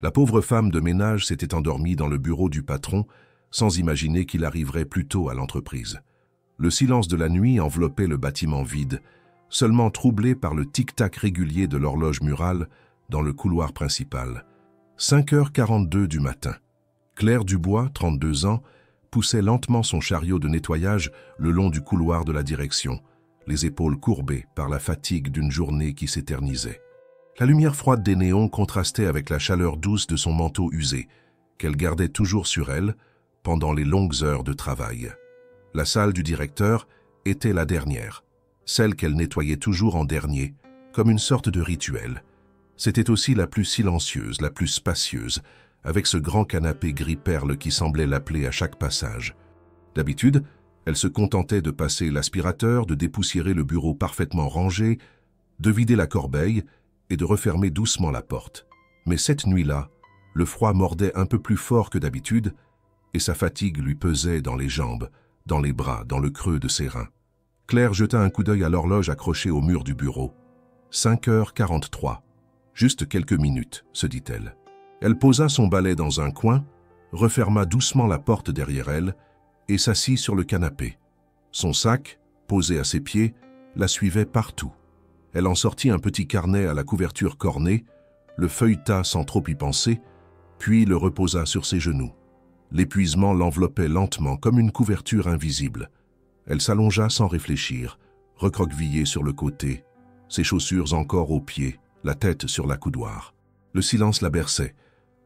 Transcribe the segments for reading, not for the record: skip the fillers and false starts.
La pauvre femme de ménage s'était endormie dans le bureau du patron, sans imaginer qu'il arriverait plus tôt à l'entreprise. Le silence de la nuit enveloppait le bâtiment vide, seulement troublé par le tic-tac régulier de l'horloge murale dans le couloir principal. 5h42 du matin. Claire Dubois, 32 ans, poussait lentement son chariot de nettoyage le long du couloir de la direction, les épaules courbées par la fatigue d'une journée qui s'éternisait. La lumière froide des néons contrastait avec la chaleur douce de son manteau usé, qu'elle gardait toujours sur elle pendant les longues heures de travail. La salle du directeur était la dernière, celle qu'elle nettoyait toujours en dernier, comme une sorte de rituel. C'était aussi la plus silencieuse, la plus spacieuse, avec ce grand canapé gris-perle qui semblait l'appeler à chaque passage. D'habitude, elle se contentait de passer l'aspirateur, de dépoussiérer le bureau parfaitement rangé, de vider la corbeille et de refermer doucement la porte. Mais cette nuit-là, le froid mordait un peu plus fort que d'habitude et sa fatigue lui pesait dans les jambes, dans les bras, dans le creux de ses reins. Claire jeta un coup d'œil à l'horloge accrochée au mur du bureau. 5h43. Juste quelques minutes, se dit-elle. Elle posa son balai dans un coin, referma doucement la porte derrière elle et s'assit sur le canapé. Son sac, posé à ses pieds, la suivait partout. Elle en sortit un petit carnet à la couverture cornée, le feuilleta sans trop y penser, puis le reposa sur ses genoux. L'épuisement l'enveloppait lentement comme une couverture invisible. Elle s'allongea sans réfléchir, recroquevillée sur le côté, ses chaussures encore aux pieds, la tête sur l'accoudoir. Le silence la berçait.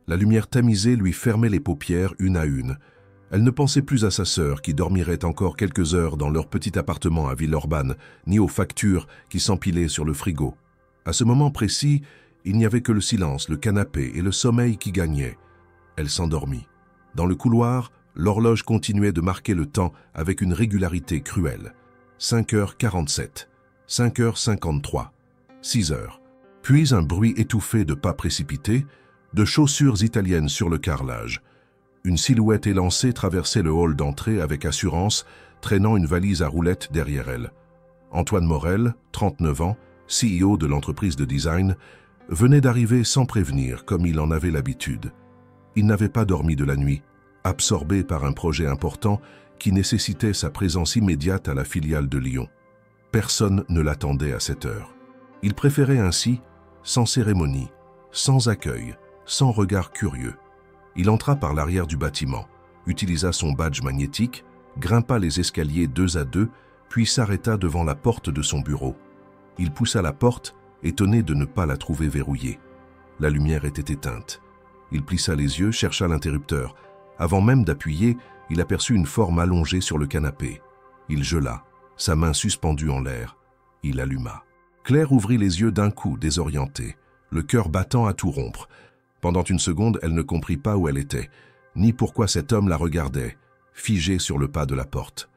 La lumière tamisée lui fermait les paupières une à une. Elle ne pensait plus à sa sœur qui dormirait encore quelques heures dans leur petit appartement à Villeurbanne, ni aux factures qui s'empilaient sur le frigo. À ce moment précis, il n'y avait que le silence, le canapé et le sommeil qui gagnaient. Elle s'endormit. Dans le couloir, l'horloge continuait de marquer le temps avec une régularité cruelle. 5h47, 5h53, 6h. Puis un bruit étouffé de pas précipités, de chaussures italiennes sur le carrelage. Une silhouette élancée traversait le hall d'entrée avec assurance, traînant une valise à roulettes derrière elle. Antoine Morel, 39 ans, CEO de l'entreprise de design, venait d'arriver sans prévenir, comme il en avait l'habitude. Il n'avait pas dormi de la nuit, absorbé par un projet important qui nécessitait sa présence immédiate à la filiale de Lyon. Personne ne l'attendait à cette heure. Il préférait ainsi, sans cérémonie, sans accueil, sans regard curieux. Il entra par l'arrière du bâtiment, utilisa son badge magnétique, grimpa les escaliers 2 à 2, puis s'arrêta devant la porte de son bureau. Il poussa la porte, étonné de ne pas la trouver verrouillée. La lumière était éteinte. Il plissa les yeux, chercha l'interrupteur. Avant même d'appuyer, il aperçut une forme allongée sur le canapé. Il gela, sa main suspendue en l'air. Il alluma. Claire ouvrit les yeux d'un coup, désorientée, le cœur battant à tout rompre. Pendant une seconde, elle ne comprit pas où elle était, ni pourquoi cet homme la regardait, figée sur le pas de la porte.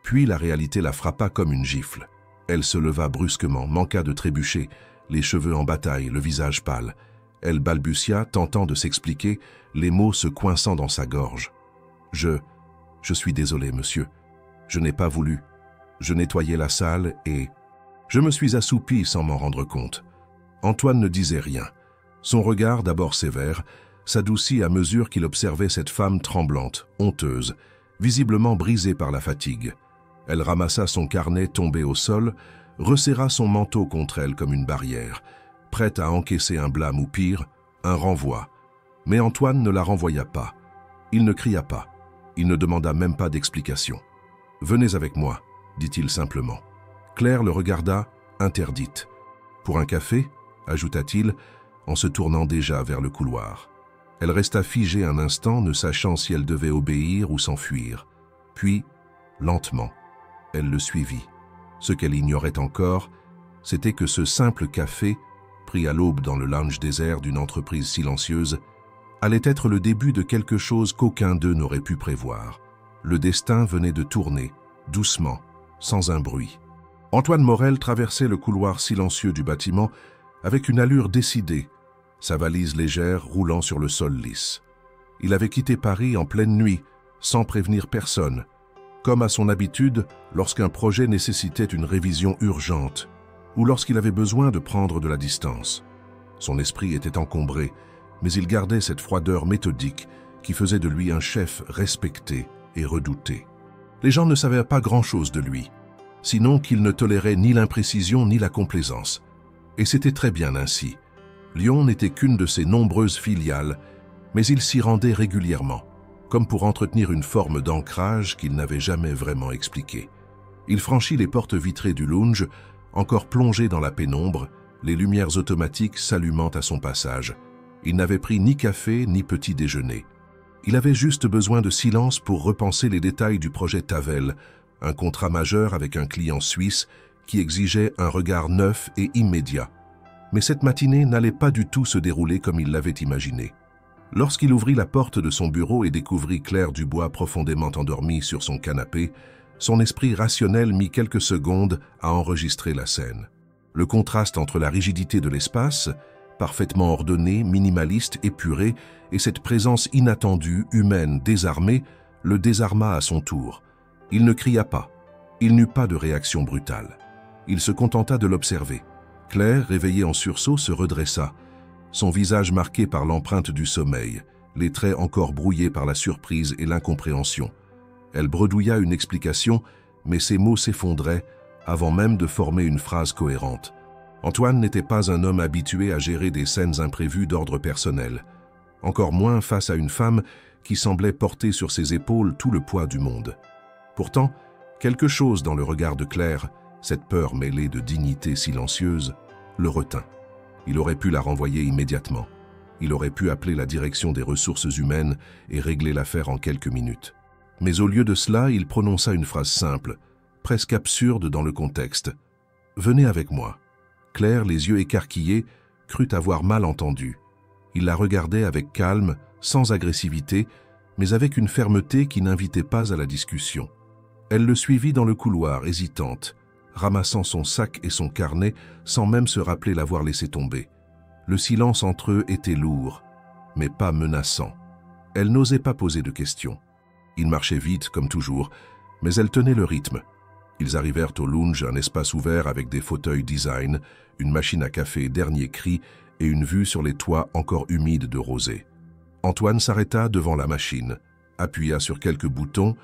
Puis la réalité la frappa comme une gifle. Elle se leva brusquement, manqua de trébucher, les cheveux en bataille, le visage pâle. Elle balbutia, tentant de s'expliquer, les mots se coinçant dans sa gorge. Je suis désolée, monsieur. Je n'ai pas voulu. Je nettoyais la salle et... Je me suis assoupie sans m'en rendre compte. Antoine ne disait rien. Son regard, d'abord sévère, s'adoucit à mesure qu'il observait cette femme tremblante, honteuse, visiblement brisée par la fatigue. Elle ramassa son carnet tombé au sol, resserra son manteau contre elle comme une barrière, prête à encaisser un blâme ou pire, un renvoi. Mais Antoine ne la renvoya pas. Il ne cria pas. Il ne demanda même pas d'explication. « Venez avec moi », dit-il simplement. Claire le regarda, interdite. « Pour un café ?» ajouta-t-il, en se tournant déjà vers le couloir. Elle resta figée un instant, ne sachant si elle devait obéir ou s'enfuir. Puis, lentement, elle le suivit. Ce qu'elle ignorait encore, c'était que ce simple café, pris à l'aube dans le lounge désert d'une entreprise silencieuse, allait être le début de quelque chose qu'aucun d'eux n'aurait pu prévoir. Le destin venait de tourner, doucement, sans un bruit. Antoine Morel traversait le couloir silencieux du bâtiment avec une allure décidée, sa valise légère roulant sur le sol lisse. Il avait quitté Paris en pleine nuit, sans prévenir personne, comme à son habitude lorsqu'un projet nécessitait une révision urgente ou lorsqu'il avait besoin de prendre de la distance. Son esprit était encombré, mais il gardait cette froideur méthodique qui faisait de lui un chef respecté et redouté. Les gens ne savaient pas grand-chose de lui, sinon qu'il ne tolérait ni l'imprécision ni la complaisance. Et c'était très bien ainsi. Lyon n'était qu'une de ses nombreuses filiales, mais il s'y rendait régulièrement, comme pour entretenir une forme d'ancrage qu'il n'avait jamais vraiment expliquée. Il franchit les portes vitrées du lounge, encore plongé dans la pénombre, les lumières automatiques s'allumant à son passage. Il n'avait pris ni café ni petit déjeuner. Il avait juste besoin de silence pour repenser les détails du projet Tavel, un contrat majeur avec un client suisse qui exigeait un regard neuf et immédiat. Mais cette matinée n'allait pas du tout se dérouler comme il l'avait imaginé. Lorsqu'il ouvrit la porte de son bureau et découvrit Claire Dubois profondément endormie sur son canapé, son esprit rationnel mit quelques secondes à enregistrer la scène. Le contraste entre la rigidité de l'espace, parfaitement ordonné, minimaliste, épuré, et cette présence inattendue, humaine, désarmée, le désarma à son tour. Il ne cria pas. Il n'eut pas de réaction brutale. Il se contenta de l'observer. Claire, réveillée en sursaut, se redressa, son visage marqué par l'empreinte du sommeil, les traits encore brouillés par la surprise et l'incompréhension. Elle bredouilla une explication, mais ses mots s'effondraient avant même de former une phrase cohérente. Antoine n'était pas un homme habitué à gérer des scènes imprévues d'ordre personnel, encore moins face à une femme qui semblait porter sur ses épaules tout le poids du monde. Pourtant, quelque chose dans le regard de Claire, cette peur mêlée de dignité silencieuse, le retint. Il aurait pu la renvoyer immédiatement. Il aurait pu appeler la direction des ressources humaines et régler l'affaire en quelques minutes. Mais au lieu de cela, il prononça une phrase simple, presque absurde dans le contexte. « Venez avec moi ». Claire, les yeux écarquillés, crut avoir mal entendu. Il la regardait avec calme, sans agressivité, mais avec une fermeté qui n'invitait pas à la discussion. Elle le suivit dans le couloir, hésitante, ramassant son sac et son carnet sans même se rappeler l'avoir laissé tomber. Le silence entre eux était lourd, mais pas menaçant. Elle n'osait pas poser de questions. Il marchait vite, comme toujours, mais elle tenait le rythme. Ils arrivèrent au lounge, un espace ouvert avec des fauteuils design, une machine à café dernier cri et une vue sur les toits encore humides de rosée. Antoine s'arrêta devant la machine, appuya sur quelques boutons,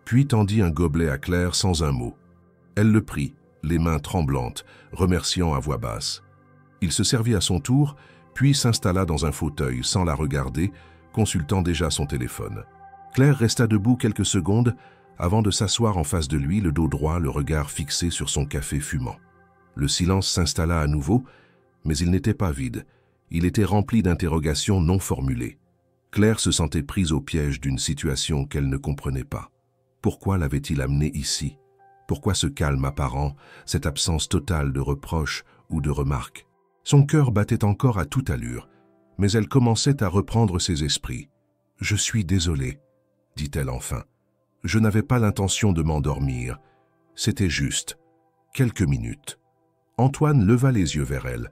puis tendit un gobelet à Claire sans un mot. Elle le prit, les mains tremblantes, remerciant à voix basse. Il se servit à son tour, puis s'installa dans un fauteuil sans la regarder, consultant déjà son téléphone. Claire resta debout quelques secondes avant de s'asseoir en face de lui, le dos droit, le regard fixé sur son café fumant. Le silence s'installa à nouveau, mais il n'était pas vide. Il était rempli d'interrogations non formulées. Claire se sentait prise au piège d'une situation qu'elle ne comprenait pas. Pourquoi l'avait-il amenée ici? Pourquoi ce calme apparent, cette absence totale de reproches ou de remarques? Son cœur battait encore à toute allure, mais elle commençait à reprendre ses esprits. « Je suis désolée », dit-elle enfin. « Je n'avais pas l'intention de m'endormir. C'était juste. Quelques minutes. » Antoine leva les yeux vers elle.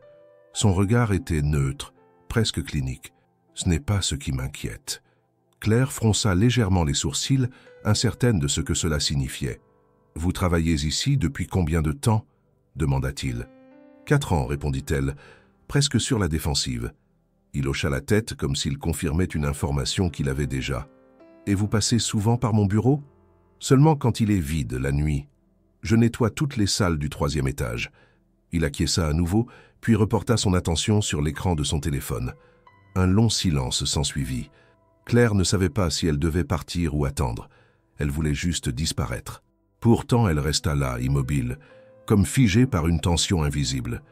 Son regard était neutre, presque clinique. « Ce n'est pas ce qui m'inquiète. » Claire fronça légèrement les sourcils, incertaine de ce que cela signifiait. « Vous travaillez ici depuis combien de temps ?» demanda-t-il. « 4 ans, répondit-elle, presque sur la défensive. Il hocha la tête comme s'il confirmait une information qu'il avait déjà. « Et vous passez souvent par mon bureau ?»« Seulement quand il est vide, la nuit. Je nettoie toutes les salles du 3e étage. » Il acquiesça à nouveau, puis reporta son attention sur l'écran de son téléphone. Un long silence s'ensuivit. Claire ne savait pas si elle devait partir ou attendre. Elle voulait juste disparaître. Pourtant, elle resta là, immobile, comme figée par une tension invisible.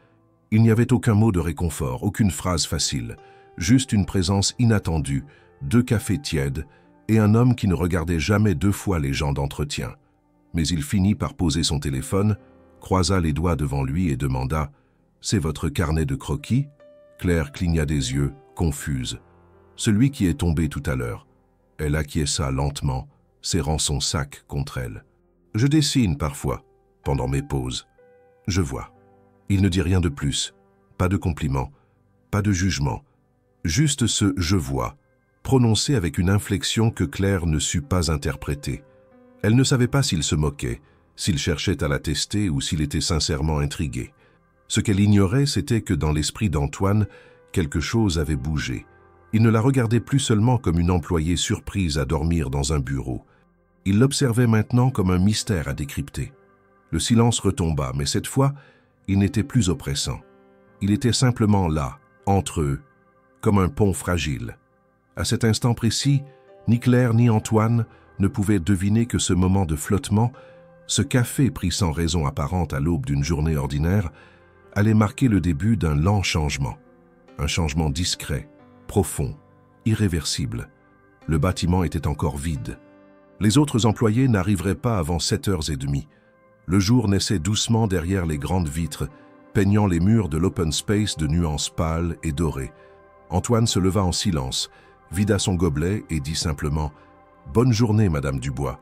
Il n'y avait aucun mot de réconfort, aucune phrase facile, juste une présence inattendue, 2 cafés tièdes et un homme qui ne regardait jamais 2 fois les gens d'entretien. Mais il finit par poser son téléphone, croisa les doigts devant lui et demanda « C'est votre carnet de croquis ?» Claire cligna des yeux, confuse. « Celui qui est tombé tout à l'heure. » Elle acquiesça lentement, serrant son sac contre elle. « Je dessine parfois, pendant mes pauses. Je vois. » Il ne dit rien de plus, pas de compliment, pas de jugement, juste ce « je vois », prononcé avec une inflexion que Claire ne sut pas interpréter. Elle ne savait pas s'il se moquait, s'il cherchait à la tester ou s'il était sincèrement intrigué. Ce qu'elle ignorait, c'était que dans l'esprit d'Antoine, quelque chose avait bougé. Il ne la regardait plus seulement comme une employée surprise à dormir dans un bureau. Il l'observait maintenant comme un mystère à décrypter. Le silence retomba, mais cette fois, il n'était plus oppressant. Il était simplement là, entre eux, comme un pont fragile. À cet instant précis, ni Claire ni Antoine ne pouvaient deviner que ce moment de flottement, ce café pris sans raison apparente à l'aube d'une journée ordinaire, allait marquer le début d'un lent changement. Un changement discret, profond, irréversible. Le bâtiment était encore vide. Les autres employés n'arriveraient pas avant 7h30. Le jour naissait doucement derrière les grandes vitres, peignant les murs de l'open space de nuances pâles et dorées. Antoine se leva en silence, vida son gobelet et dit simplement « Bonne journée, Madame Dubois ».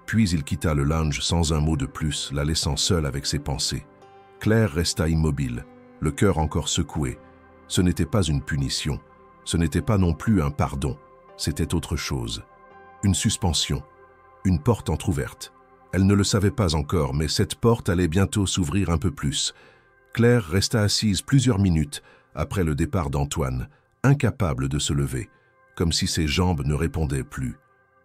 Puis il quitta le lounge sans un mot de plus, la laissant seule avec ses pensées. Claire resta immobile, le cœur encore secoué. Ce n'était pas une punition, ce n'était pas non plus un pardon, c'était autre chose. Une suspension, une porte entr'ouverte. Elle ne le savait pas encore, mais cette porte allait bientôt s'ouvrir un peu plus. Claire resta assise plusieurs minutes après le départ d'Antoine, incapable de se lever, comme si ses jambes ne répondaient plus.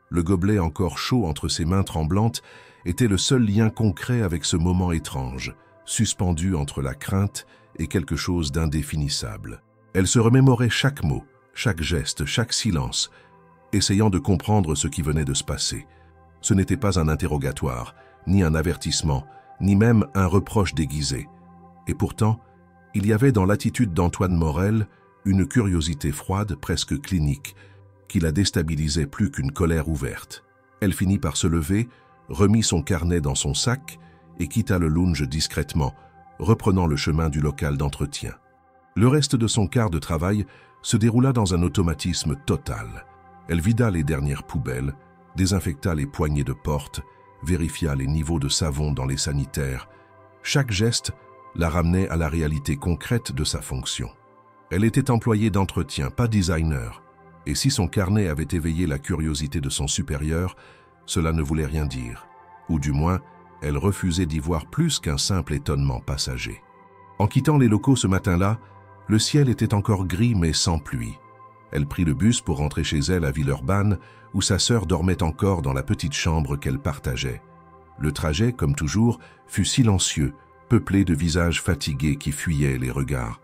Le gobelet encore chaud entre ses mains tremblantes était le seul lien concret avec ce moment étrange, suspendu entre la crainte et quelque chose d'indéfinissable. Elle se remémorait chaque mot, chaque geste, chaque silence, essayant de comprendre ce qui venait de se passer. Ce n'était pas un interrogatoire, ni un avertissement, ni même un reproche déguisé. Et pourtant, il y avait dans l'attitude d'Antoine Morel une curiosité froide, presque clinique, qui la déstabilisait plus qu'une colère ouverte. Elle finit par se lever, remit son carnet dans son sac et quitta le lounge discrètement, reprenant le chemin du local d'entretien. Le reste de son quart de travail se déroula dans un automatisme total. Elle vida les dernières poubelles, désinfecta les poignées de porte, vérifia les niveaux de savon dans les sanitaires. Chaque geste la ramenait à la réalité concrète de sa fonction. Elle était employée d'entretien, pas designer, et si son carnet avait éveillé la curiosité de son supérieur, cela ne voulait rien dire, ou du moins, elle refusait d'y voir plus qu'un simple étonnement passager. En quittant les locaux ce matin-là, le ciel était encore gris mais sans pluie. Elle prit le bus pour rentrer chez elle à Villeurbanne, où sa sœur dormait encore dans la petite chambre qu'elle partageait. Le trajet, comme toujours, fut silencieux, peuplé de visages fatigués qui fuyaient les regards.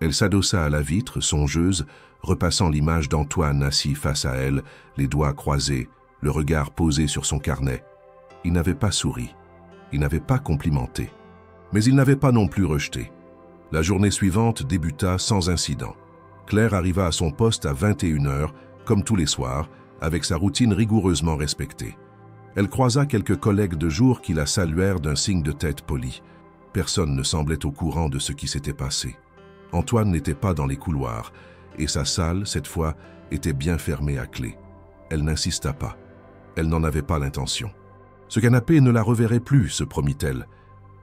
Elle s'adossa à la vitre, songeuse, repassant l'image d'Antoine assis face à elle, les doigts croisés, le regard posé sur son carnet. Il n'avait pas souri, il n'avait pas complimenté, mais il n'avait pas non plus rejeté. La journée suivante débuta sans incident. Claire arriva à son poste à 21h, comme tous les soirs, avec sa routine rigoureusement respectée. Elle croisa quelques collègues de jour qui la saluèrent d'un signe de tête poli. Personne ne semblait au courant de ce qui s'était passé. Antoine n'était pas dans les couloirs, et sa salle, cette fois, était bien fermée à clé. Elle n'insista pas. Elle n'en avait pas l'intention. Ce canapé ne la reverrait plus, se promit-elle.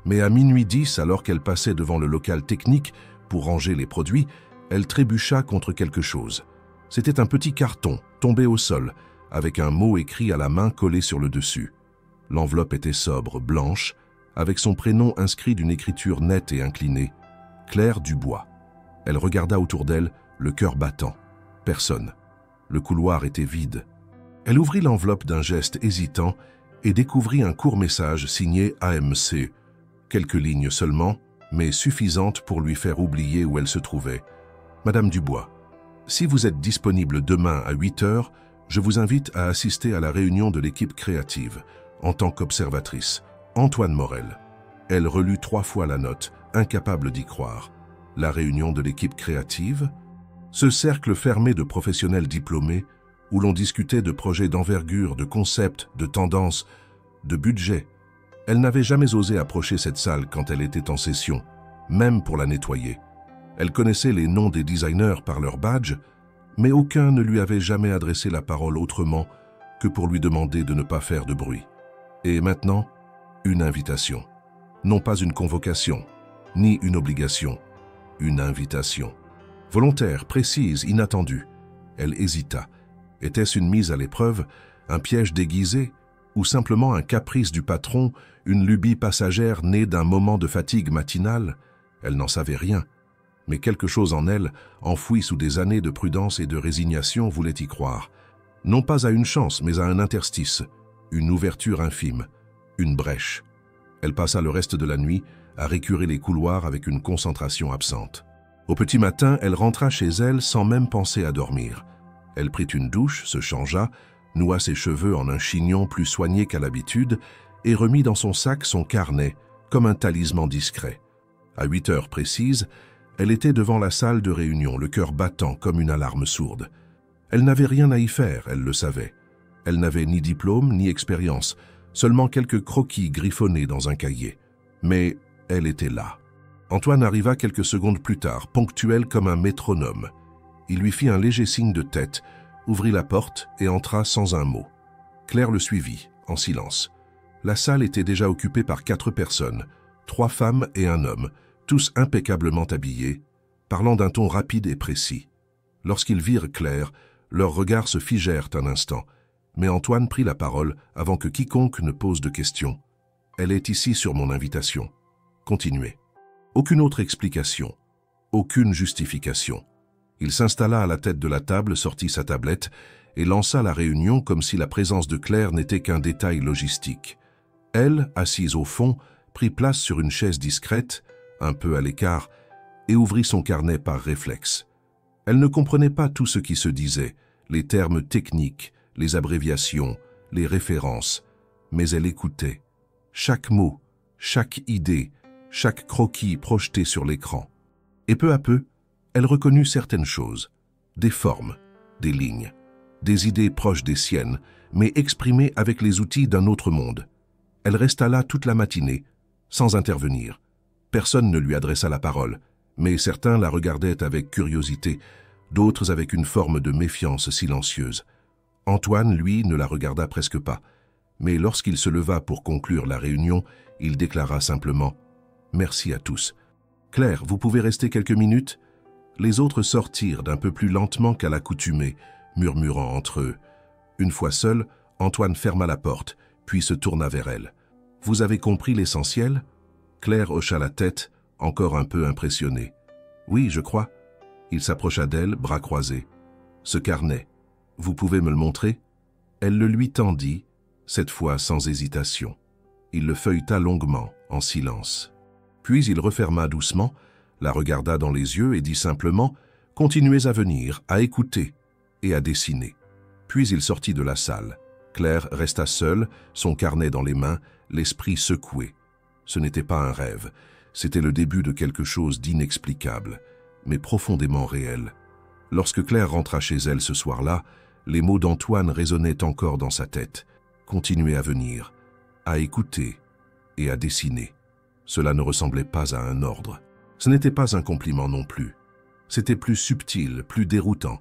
Mais à minuit 10, alors qu'elle passait devant le local technique pour ranger les produits, elle trébucha contre quelque chose. C'était un petit carton, tombé au sol, avec un mot écrit à la main collé sur le dessus. L'enveloppe était sobre, blanche, avec son prénom inscrit d'une écriture nette et inclinée. Claire Dubois. Elle regarda autour d'elle, le cœur battant. Personne. Le couloir était vide. Elle ouvrit l'enveloppe d'un geste hésitant et découvrit un court message signé AMC. Quelques lignes seulement, mais suffisantes pour lui faire oublier où elle se trouvait. « Madame Dubois, si vous êtes disponible demain à 8h, je vous invite à assister à la réunion de l'équipe créative, en tant qu'observatrice. Antoine Morel. » Elle relut 3 fois la note, incapable d'y croire. La réunion de l'équipe créative? Ce cercle fermé de professionnels diplômés, où l'on discutait de projets d'envergure, de concepts, de tendances, de budget. Elle n'avait jamais osé approcher cette salle quand elle était en session, même pour la nettoyer. Elle connaissait les noms des designers par leur badge, mais aucun ne lui avait jamais adressé la parole autrement que pour lui demander de ne pas faire de bruit. Et maintenant, une invitation. Non pas une convocation, ni une obligation, une invitation. Volontaire, précise, inattendue. Elle hésita. Était-ce une mise à l'épreuve, un piège déguisé, ou simplement un caprice du patron, une lubie passagère née d'un moment de fatigue matinale? Elle n'en savait rien. Mais quelque chose en elle, enfoui sous des années de prudence et de résignation, voulait y croire. Non pas à une chance, mais à un interstice, une ouverture infime, une brèche. Elle passa le reste de la nuit à récurer les couloirs avec une concentration absente. Au petit matin, elle rentra chez elle sans même penser à dormir. Elle prit une douche, se changea, noua ses cheveux en un chignon plus soigné qu'à l'habitude et remit dans son sac son carnet, comme un talisman discret. À 8 heures précises, elle était devant la salle de réunion, le cœur battant comme une alarme sourde. Elle n'avait rien à y faire, elle le savait. Elle n'avait ni diplôme, ni expérience, seulement quelques croquis griffonnés dans un cahier. Mais elle était là. Antoine arriva quelques secondes plus tard, ponctuel comme un métronome. Il lui fit un léger signe de tête, ouvrit la porte et entra sans un mot. Claire le suivit, en silence. La salle était déjà occupée par 4 personnes, 3 femmes et un homme, tous impeccablement habillés, parlant d'un ton rapide et précis. Lorsqu'ils virent Claire, leurs regards se figèrent un instant, mais Antoine prit la parole avant que quiconque ne pose de questions. « Elle est ici sur mon invitation. » Continuez. Aucune autre explication, aucune justification. Il s'installa à la tête de la table, sortit sa tablette et lança la réunion comme si la présence de Claire n'était qu'un détail logistique. Elle, assise au fond, prit place sur une chaise discrète, un peu à l'écart, et ouvrit son carnet par réflexe. Elle ne comprenait pas tout ce qui se disait, les termes techniques, les abréviations, les références, mais elle écoutait. Chaque mot, chaque idée, chaque croquis projeté sur l'écran. Et peu à peu, elle reconnut certaines choses, des formes, des lignes, des idées proches des siennes, mais exprimées avec les outils d'un autre monde. Elle resta là toute la matinée, sans intervenir. Personne ne lui adressa la parole, mais certains la regardaient avec curiosité, d'autres avec une forme de méfiance silencieuse. Antoine, lui, ne la regarda presque pas, mais lorsqu'il se leva pour conclure la réunion, il déclara simplement « Merci à tous. Claire, vous pouvez rester quelques minutes ?» Les autres sortirent d'un peu plus lentement qu'à l'accoutumée, murmurant entre eux. Une fois seul, Antoine ferma la porte, puis se tourna vers elle. « Vous avez compris l'essentiel ?» Claire hocha la tête, encore un peu impressionnée. « Oui, je crois. » Il s'approcha d'elle, bras croisés. « Ce carnet, vous pouvez me le montrer ?» Elle le lui tendit, cette fois sans hésitation. Il le feuilleta longuement, en silence. Puis il referma doucement, la regarda dans les yeux et dit simplement « Continuez à venir, à écouter et à dessiner. » Puis il sortit de la salle. Claire resta seule, son carnet dans les mains, l'esprit secoué. Ce n'était pas un rêve, c'était le début de quelque chose d'inexplicable, mais profondément réel. Lorsque Claire rentra chez elle ce soir-là, les mots d'Antoine résonnaient encore dans sa tête. Continuez à venir, à écouter et à dessiner. Cela ne ressemblait pas à un ordre. Ce n'était pas un compliment non plus. C'était plus subtil, plus déroutant.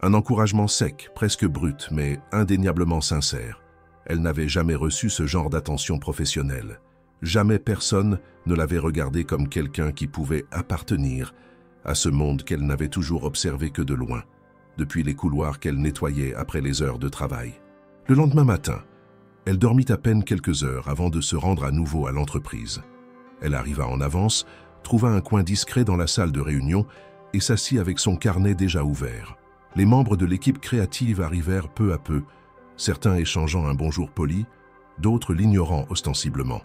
Un encouragement sec, presque brut, mais indéniablement sincère. Elle n'avait jamais reçu ce genre d'attention professionnelle. Jamais personne ne l'avait regardée comme quelqu'un qui pouvait appartenir à ce monde qu'elle n'avait toujours observé que de loin, depuis les couloirs qu'elle nettoyait après les heures de travail. Le lendemain matin, elle dormit à peine quelques heures avant de se rendre à nouveau à l'entreprise. Elle arriva en avance, trouva un coin discret dans la salle de réunion et s'assit avec son carnet déjà ouvert. Les membres de l'équipe créative arrivèrent peu à peu, certains échangeant un bonjour poli, d'autres l'ignorant ostensiblement.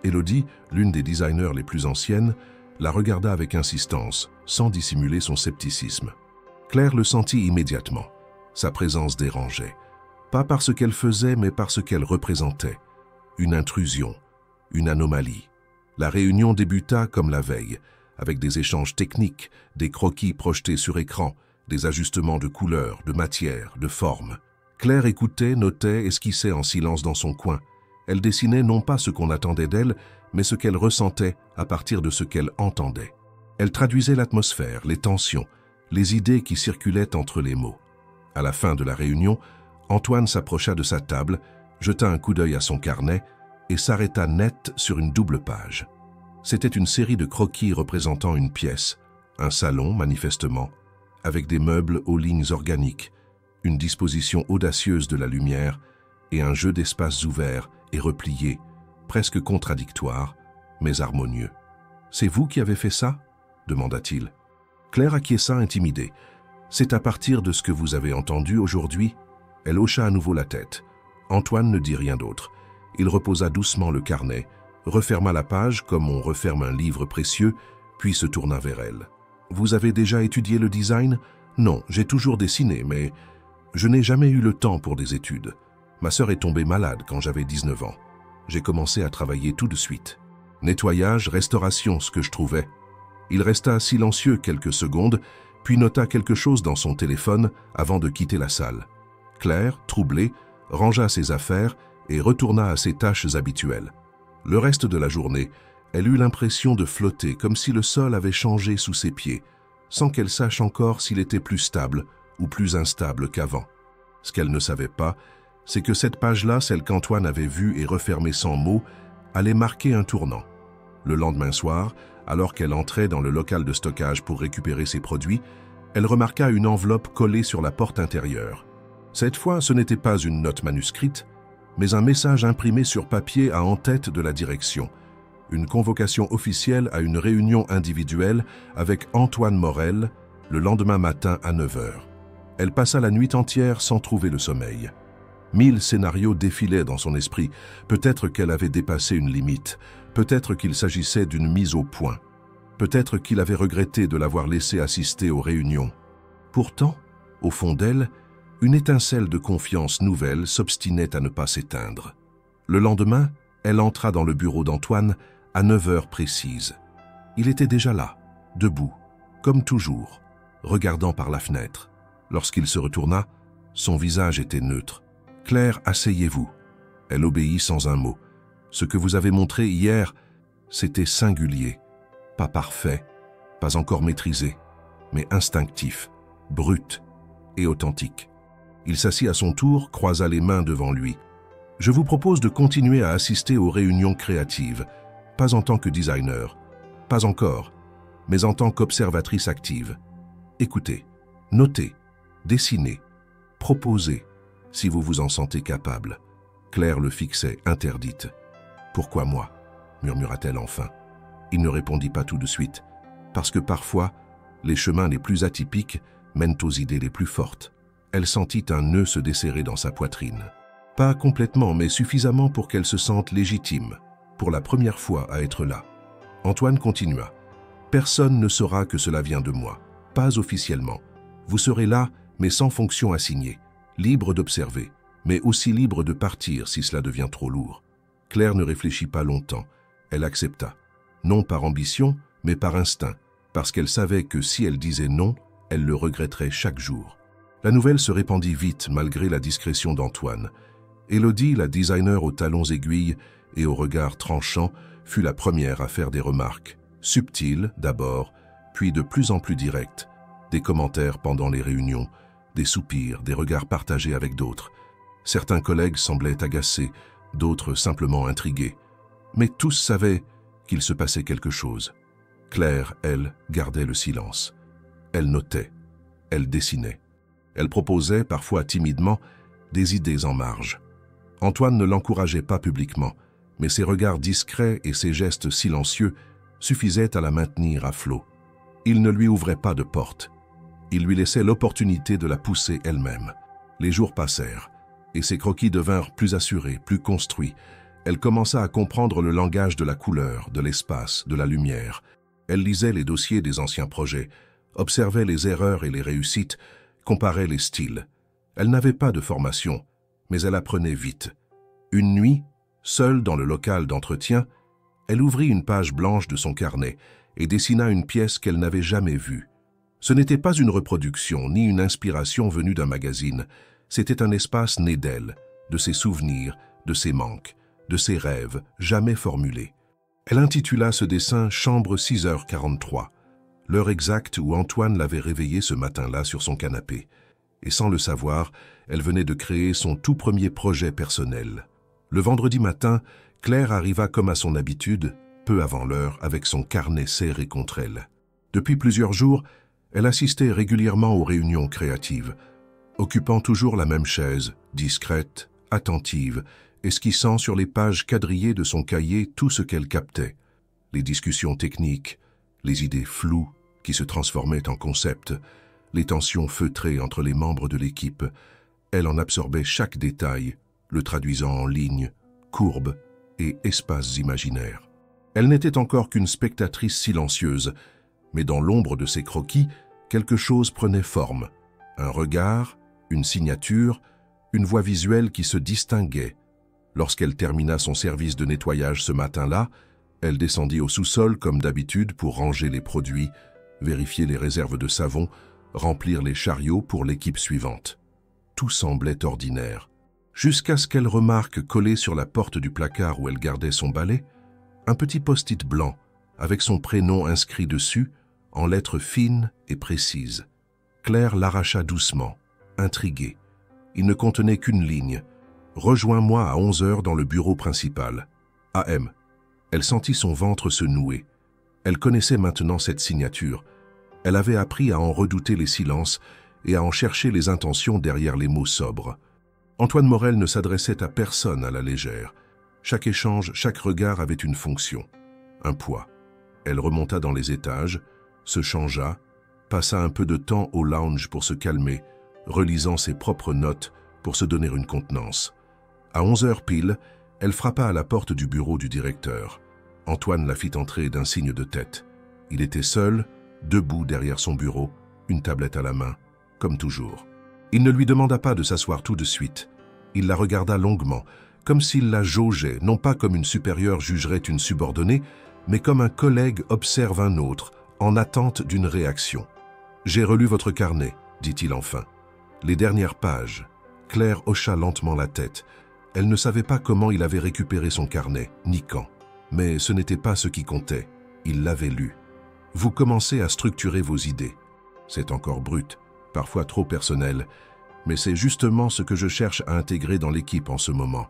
Élodie, l'une des designers les plus anciennes, la regarda avec insistance, sans dissimuler son scepticisme. Claire le sentit immédiatement. Sa présence dérangeait. Pas par ce qu'elle faisait, mais par ce qu'elle représentait. Une intrusion, une anomalie. La réunion débuta comme la veille, avec des échanges techniques, des croquis projetés sur écran, des ajustements de couleurs, de matière, de forme. Claire écoutait, notait, esquissait en silence dans son coin. Elle dessinait non pas ce qu'on attendait d'elle, mais ce qu'elle ressentait à partir de ce qu'elle entendait. Elle traduisait l'atmosphère, les tensions, les idées qui circulaient entre les mots. À la fin de la réunion, Antoine s'approcha de sa table, jeta un coup d'œil à son carnet et s'arrêta net sur une double page. C'était une série de croquis représentant une pièce, un salon manifestement, avec des meubles aux lignes organiques, une disposition audacieuse de la lumière et un jeu d'espaces ouverts et repliés, presque contradictoires, mais harmonieux. « C'est vous qui avez fait ça ?» demanda-t-il. Claire acquiesça intimidée. « C'est à partir de ce que vous avez entendu aujourd'hui ?» Elle hocha à nouveau la tête. Antoine ne dit rien d'autre. Il reposa doucement le carnet, referma la page comme on referme un livre précieux, puis se tourna vers elle. « Vous avez déjà étudié le design ?»« Non, j'ai toujours dessiné, mais je n'ai jamais eu le temps pour des études. Ma sœur est tombée malade quand j'avais 19 ans. J'ai commencé à travailler tout de suite. Nettoyage, restauration, ce que je trouvais. » Il resta silencieux quelques secondes, puis nota quelque chose dans son téléphone avant de quitter la salle. Claire, troublée, rangea ses affaires et retourna à ses tâches habituelles. Le reste de la journée, elle eut l'impression de flotter comme si le sol avait changé sous ses pieds, sans qu'elle sache encore s'il était plus stable ou plus instable qu'avant. Ce qu'elle ne savait pas, c'est que cette page-là, celle qu'Antoine avait vue et refermée sans mots, allait marquer un tournant. Le lendemain soir, alors qu'elle entrait dans le local de stockage pour récupérer ses produits, elle remarqua une enveloppe collée sur la porte intérieure. Cette fois, ce n'était pas une note manuscrite, mais un message imprimé sur papier à en-tête de la direction. Une convocation officielle à une réunion individuelle avec Antoine Morel, le lendemain matin à 9 h. Elle passa la nuit entière sans trouver le sommeil. 1000 scénarios défilaient dans son esprit. Peut-être qu'elle avait dépassé une limite. Peut-être qu'il s'agissait d'une mise au point. Peut-être qu'il avait regretté de l'avoir laissé assister aux réunions. Pourtant, au fond d'elle, une étincelle de confiance nouvelle s'obstinait à ne pas s'éteindre. Le lendemain, elle entra dans le bureau d'Antoine à 9 h précises. Il était déjà là, debout, comme toujours, regardant par la fenêtre. Lorsqu'il se retourna, son visage était neutre. « Claire, asseyez-vous. » Elle obéit sans un mot. « Ce que vous avez montré hier, c'était singulier, pas parfait, pas encore maîtrisé, mais instinctif, brut et authentique. » Il s'assit à son tour, croisa les mains devant lui. « Je vous propose de continuer à assister aux réunions créatives, pas en tant que designer, pas encore, mais en tant qu'observatrice active. Écoutez, notez, dessinez, proposez, si vous vous en sentez capable. » Claire le fixait, interdite. « Pourquoi moi ?» murmura-t-elle enfin. Il ne répondit pas tout de suite, parce que parfois, les chemins les plus atypiques mènent aux idées les plus fortes. Elle sentit un nœud se desserrer dans sa poitrine. Pas complètement, mais suffisamment pour qu'elle se sente légitime, pour la première fois à être là. Antoine continua. « Personne ne saura que cela vient de moi, pas officiellement. Vous serez là, mais sans fonction assignée, libre d'observer, mais aussi libre de partir si cela devient trop lourd. » Claire ne réfléchit pas longtemps. Elle accepta. Non par ambition, mais par instinct, parce qu'elle savait que si elle disait non, elle le regretterait chaque jour. La nouvelle se répandit vite malgré la discrétion d'Antoine. Élodie, la designer aux talons aiguilles et au regard tranchant, fut la première à faire des remarques, subtiles d'abord, puis de plus en plus directes. Des commentaires pendant les réunions, des soupirs, des regards partagés avec d'autres. Certains collègues semblaient agacés, d'autres simplement intrigués. Mais tous savaient qu'il se passait quelque chose. Claire, elle, gardait le silence. Elle notait, elle dessinait. Elle proposait, parfois timidement, des idées en marge. Antoine ne l'encourageait pas publiquement, mais ses regards discrets et ses gestes silencieux suffisaient à la maintenir à flot. Il ne lui ouvrait pas de porte. Il lui laissait l'opportunité de la pousser elle-même. Les jours passèrent, et ses croquis devinrent plus assurés, plus construits. Elle commença à comprendre le langage de la couleur, de l'espace, de la lumière. Elle lisait les dossiers des anciens projets, observait les erreurs et les réussites, comparait les styles. Elle n'avait pas de formation, mais elle apprenait vite. Une nuit, seule dans le local d'entretien, elle ouvrit une page blanche de son carnet et dessina une pièce qu'elle n'avait jamais vue. Ce n'était pas une reproduction, ni une inspiration venue d'un magazine. C'était un espace né d'elle, de ses souvenirs, de ses manques, de ses rêves, jamais formulés. Elle intitula ce dessin « Chambre 6h43 », l'heure exacte où Antoine l'avait réveillée ce matin-là sur son canapé. Et sans le savoir, elle venait de créer son tout premier projet personnel. Le vendredi matin, Claire arriva comme à son habitude, peu avant l'heure, avec son carnet serré contre elle. Depuis plusieurs jours, elle assistait régulièrement aux réunions créatives, occupant toujours la même chaise, discrète, attentive, esquissant sur les pages quadrillées de son cahier tout ce qu'elle captait. Les discussions techniques, les idées floues, qui se transformait en concept, les tensions feutrées entre les membres de l'équipe. Elle en absorbait chaque détail, le traduisant en lignes, courbes et espaces imaginaires. Elle n'était encore qu'une spectatrice silencieuse, mais dans l'ombre de ses croquis, quelque chose prenait forme. Un regard, une signature, une voix visuelle qui se distinguait. Lorsqu'elle termina son service de nettoyage ce matin-là, elle descendit au sous-sol comme d'habitude pour ranger les produits, vérifier les réserves de savon, remplir les chariots pour l'équipe suivante. Tout semblait ordinaire, jusqu'à ce qu'elle remarque collé sur la porte du placard où elle gardait son balai, un petit post-it blanc avec son prénom inscrit dessus en lettres fines et précises. Claire l'arracha doucement, intriguée. Il ne contenait qu'une ligne. « Rejoins-moi à 11 h dans le bureau principal. AM. » Elle sentit son ventre se nouer. Elle connaissait maintenant cette signature. Elle avait appris à en redouter les silences et à en chercher les intentions derrière les mots sobres. Antoine Morel ne s'adressait à personne à la légère. Chaque échange, chaque regard avait une fonction, un poids. Elle remonta dans les étages, se changea, passa un peu de temps au lounge pour se calmer, relisant ses propres notes pour se donner une contenance. À 11 h pile, elle frappa à la porte du bureau du directeur. Antoine la fit entrer d'un signe de tête. Il était seul, debout derrière son bureau, une tablette à la main, comme toujours. Il ne lui demanda pas de s'asseoir tout de suite. Il la regarda longuement, comme s'il la jaugeait, non pas comme une supérieure jugerait une subordonnée, mais comme un collègue observe un autre, en attente d'une réaction. « J'ai relu votre carnet », dit-il enfin. Les dernières pages. Claire hocha lentement la tête. Elle ne savait pas comment il avait récupéré son carnet, ni quand. Mais ce n'était pas ce qui comptait. Il l'avait lu. Vous commencez à structurer vos idées. C'est encore brut, parfois trop personnel, mais c'est justement ce que je cherche à intégrer dans l'équipe en ce moment.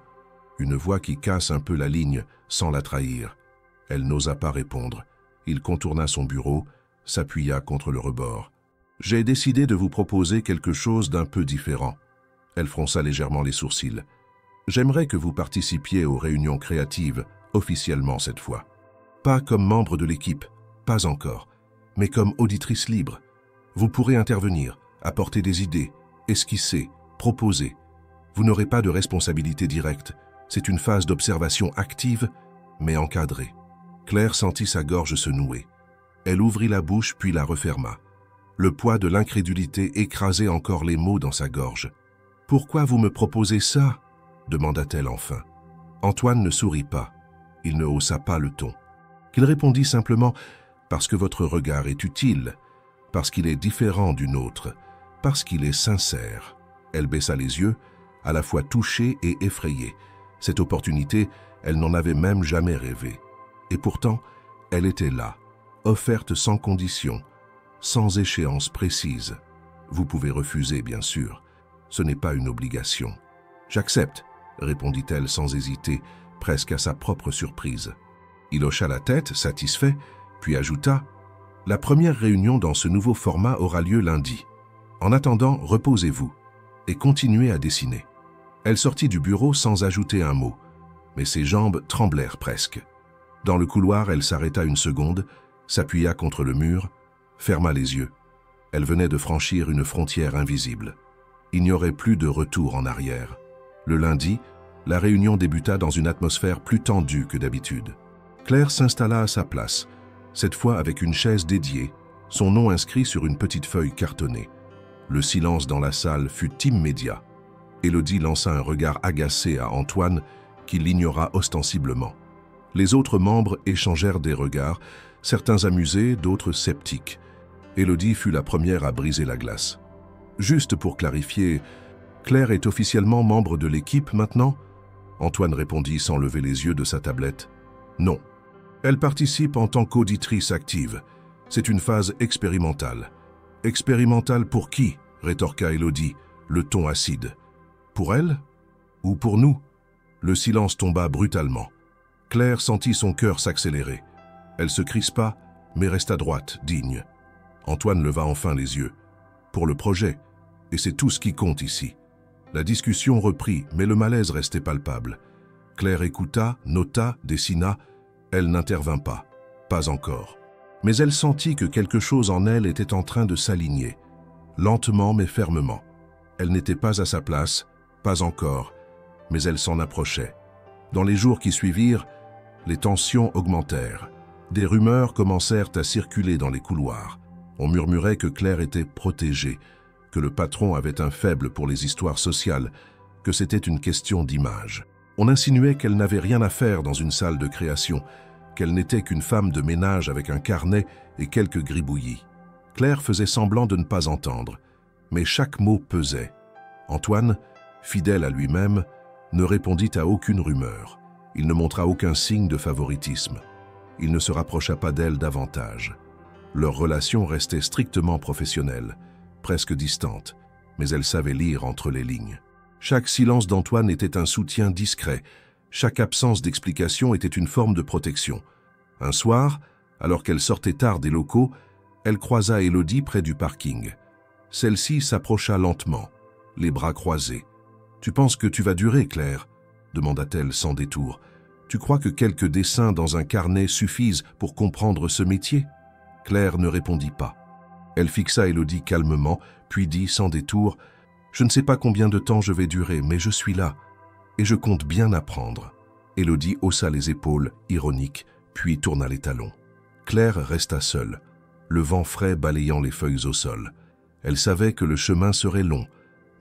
Une voix qui casse un peu la ligne sans la trahir. Elle n'osa pas répondre. Il contourna son bureau, s'appuya contre le rebord. « J'ai décidé de vous proposer quelque chose d'un peu différent. » Elle fronça légèrement les sourcils. « J'aimerais que vous participiez aux réunions créatives, officiellement cette fois. Pas comme membre de l'équipe, pas encore, mais comme auditrice libre. Vous pourrez intervenir, apporter des idées, esquisser, proposer. Vous n'aurez pas de responsabilité directe. C'est une phase d'observation active, mais encadrée. » Claire sentit sa gorge se nouer. Elle ouvrit la bouche puis la referma. Le poids de l'incrédulité écrasait encore les mots dans sa gorge. « Pourquoi vous me proposez ça ?» demanda-t-elle enfin. Antoine ne sourit pas. Il ne haussa pas le ton. Il répondit simplement « Parce que votre regard est utile, parce qu'il est différent du nôtre, parce qu'il est sincère. » Elle baissa les yeux, à la fois touchée et effrayée. Cette opportunité, elle n'en avait même jamais rêvé. Et pourtant, elle était là, offerte sans condition, sans échéance précise. Vous pouvez refuser, bien sûr. Ce n'est pas une obligation. « J'accepte », répondit-elle sans hésiter, presque à sa propre surprise. Il hocha la tête, satisfait, puis ajouta « La première réunion dans ce nouveau format aura lieu lundi. En attendant, reposez-vous et continuez à dessiner. » Elle sortit du bureau sans ajouter un mot, mais ses jambes tremblèrent presque. Dans le couloir, elle s'arrêta une seconde, s'appuya contre le mur, ferma les yeux. Elle venait de franchir une frontière invisible. Il n'y aurait plus de retour en arrière. Le lundi, la réunion débuta dans une atmosphère plus tendue que d'habitude. Claire s'installa à sa place, cette fois avec une chaise dédiée, son nom inscrit sur une petite feuille cartonnée. Le silence dans la salle fut immédiat. Élodie lança un regard agacé à Antoine, qui l'ignora ostensiblement. Les autres membres échangèrent des regards, certains amusés, d'autres sceptiques. Élodie fut la première à briser la glace. « Juste pour clarifier, Claire est officiellement membre de l'équipe maintenant ?» Antoine répondit sans lever les yeux de sa tablette. « Non. Elle participe en tant qu'auditrice active. C'est une phase expérimentale. »« Expérimentale pour qui ?» rétorqua Élodie, le ton acide. « Pour elle ? Ou pour nous ?» Le silence tomba brutalement. Claire sentit son cœur s'accélérer. Elle se crispa, mais resta droite, digne. Antoine leva enfin les yeux. Pour le projet, et c'est tout ce qui compte ici. La discussion reprit, mais le malaise restait palpable. Claire écouta, nota, dessina. Elle n'intervint pas. Pas encore. Mais elle sentit que quelque chose en elle était en train de s'aligner, lentement mais fermement. Elle n'était pas à sa place, pas encore, mais elle s'en approchait. Dans les jours qui suivirent, les tensions augmentèrent. Des rumeurs commencèrent à circuler dans les couloirs. On murmurait que Claire était protégée, que le patron avait un faible pour les histoires sociales, que c'était une question d'image. On insinuait qu'elle n'avait rien à faire dans une salle de création, qu'elle n'était qu'une femme de ménage avec un carnet et quelques gribouillis. Claire faisait semblant de ne pas entendre, mais chaque mot pesait. Antoine, fidèle à lui-même, ne répondit à aucune rumeur. Il ne montra aucun signe de favoritisme. Il ne se rapprocha pas d'elle davantage. Leur relation restait strictement professionnelle, presque distante, mais elle savait lire entre les lignes. Chaque silence d'Antoine était un soutien discret. Chaque absence d'explication était une forme de protection. Un soir, alors qu'elle sortait tard des locaux, elle croisa Élodie près du parking. Celle-ci s'approcha lentement, les bras croisés. « Tu penses que tu vas durer, Claire ?» demanda-t-elle sans détour. « Tu crois que quelques dessins dans un carnet suffisent pour comprendre ce métier ?» Claire ne répondit pas. Elle fixa Élodie calmement, puis dit sans détour « Je ne sais pas combien de temps je vais durer, mais je suis là, et je compte bien apprendre. » Élodie haussa les épaules, ironique, puis tourna les talons. Claire resta seule, le vent frais balayant les feuilles au sol. Elle savait que le chemin serait long,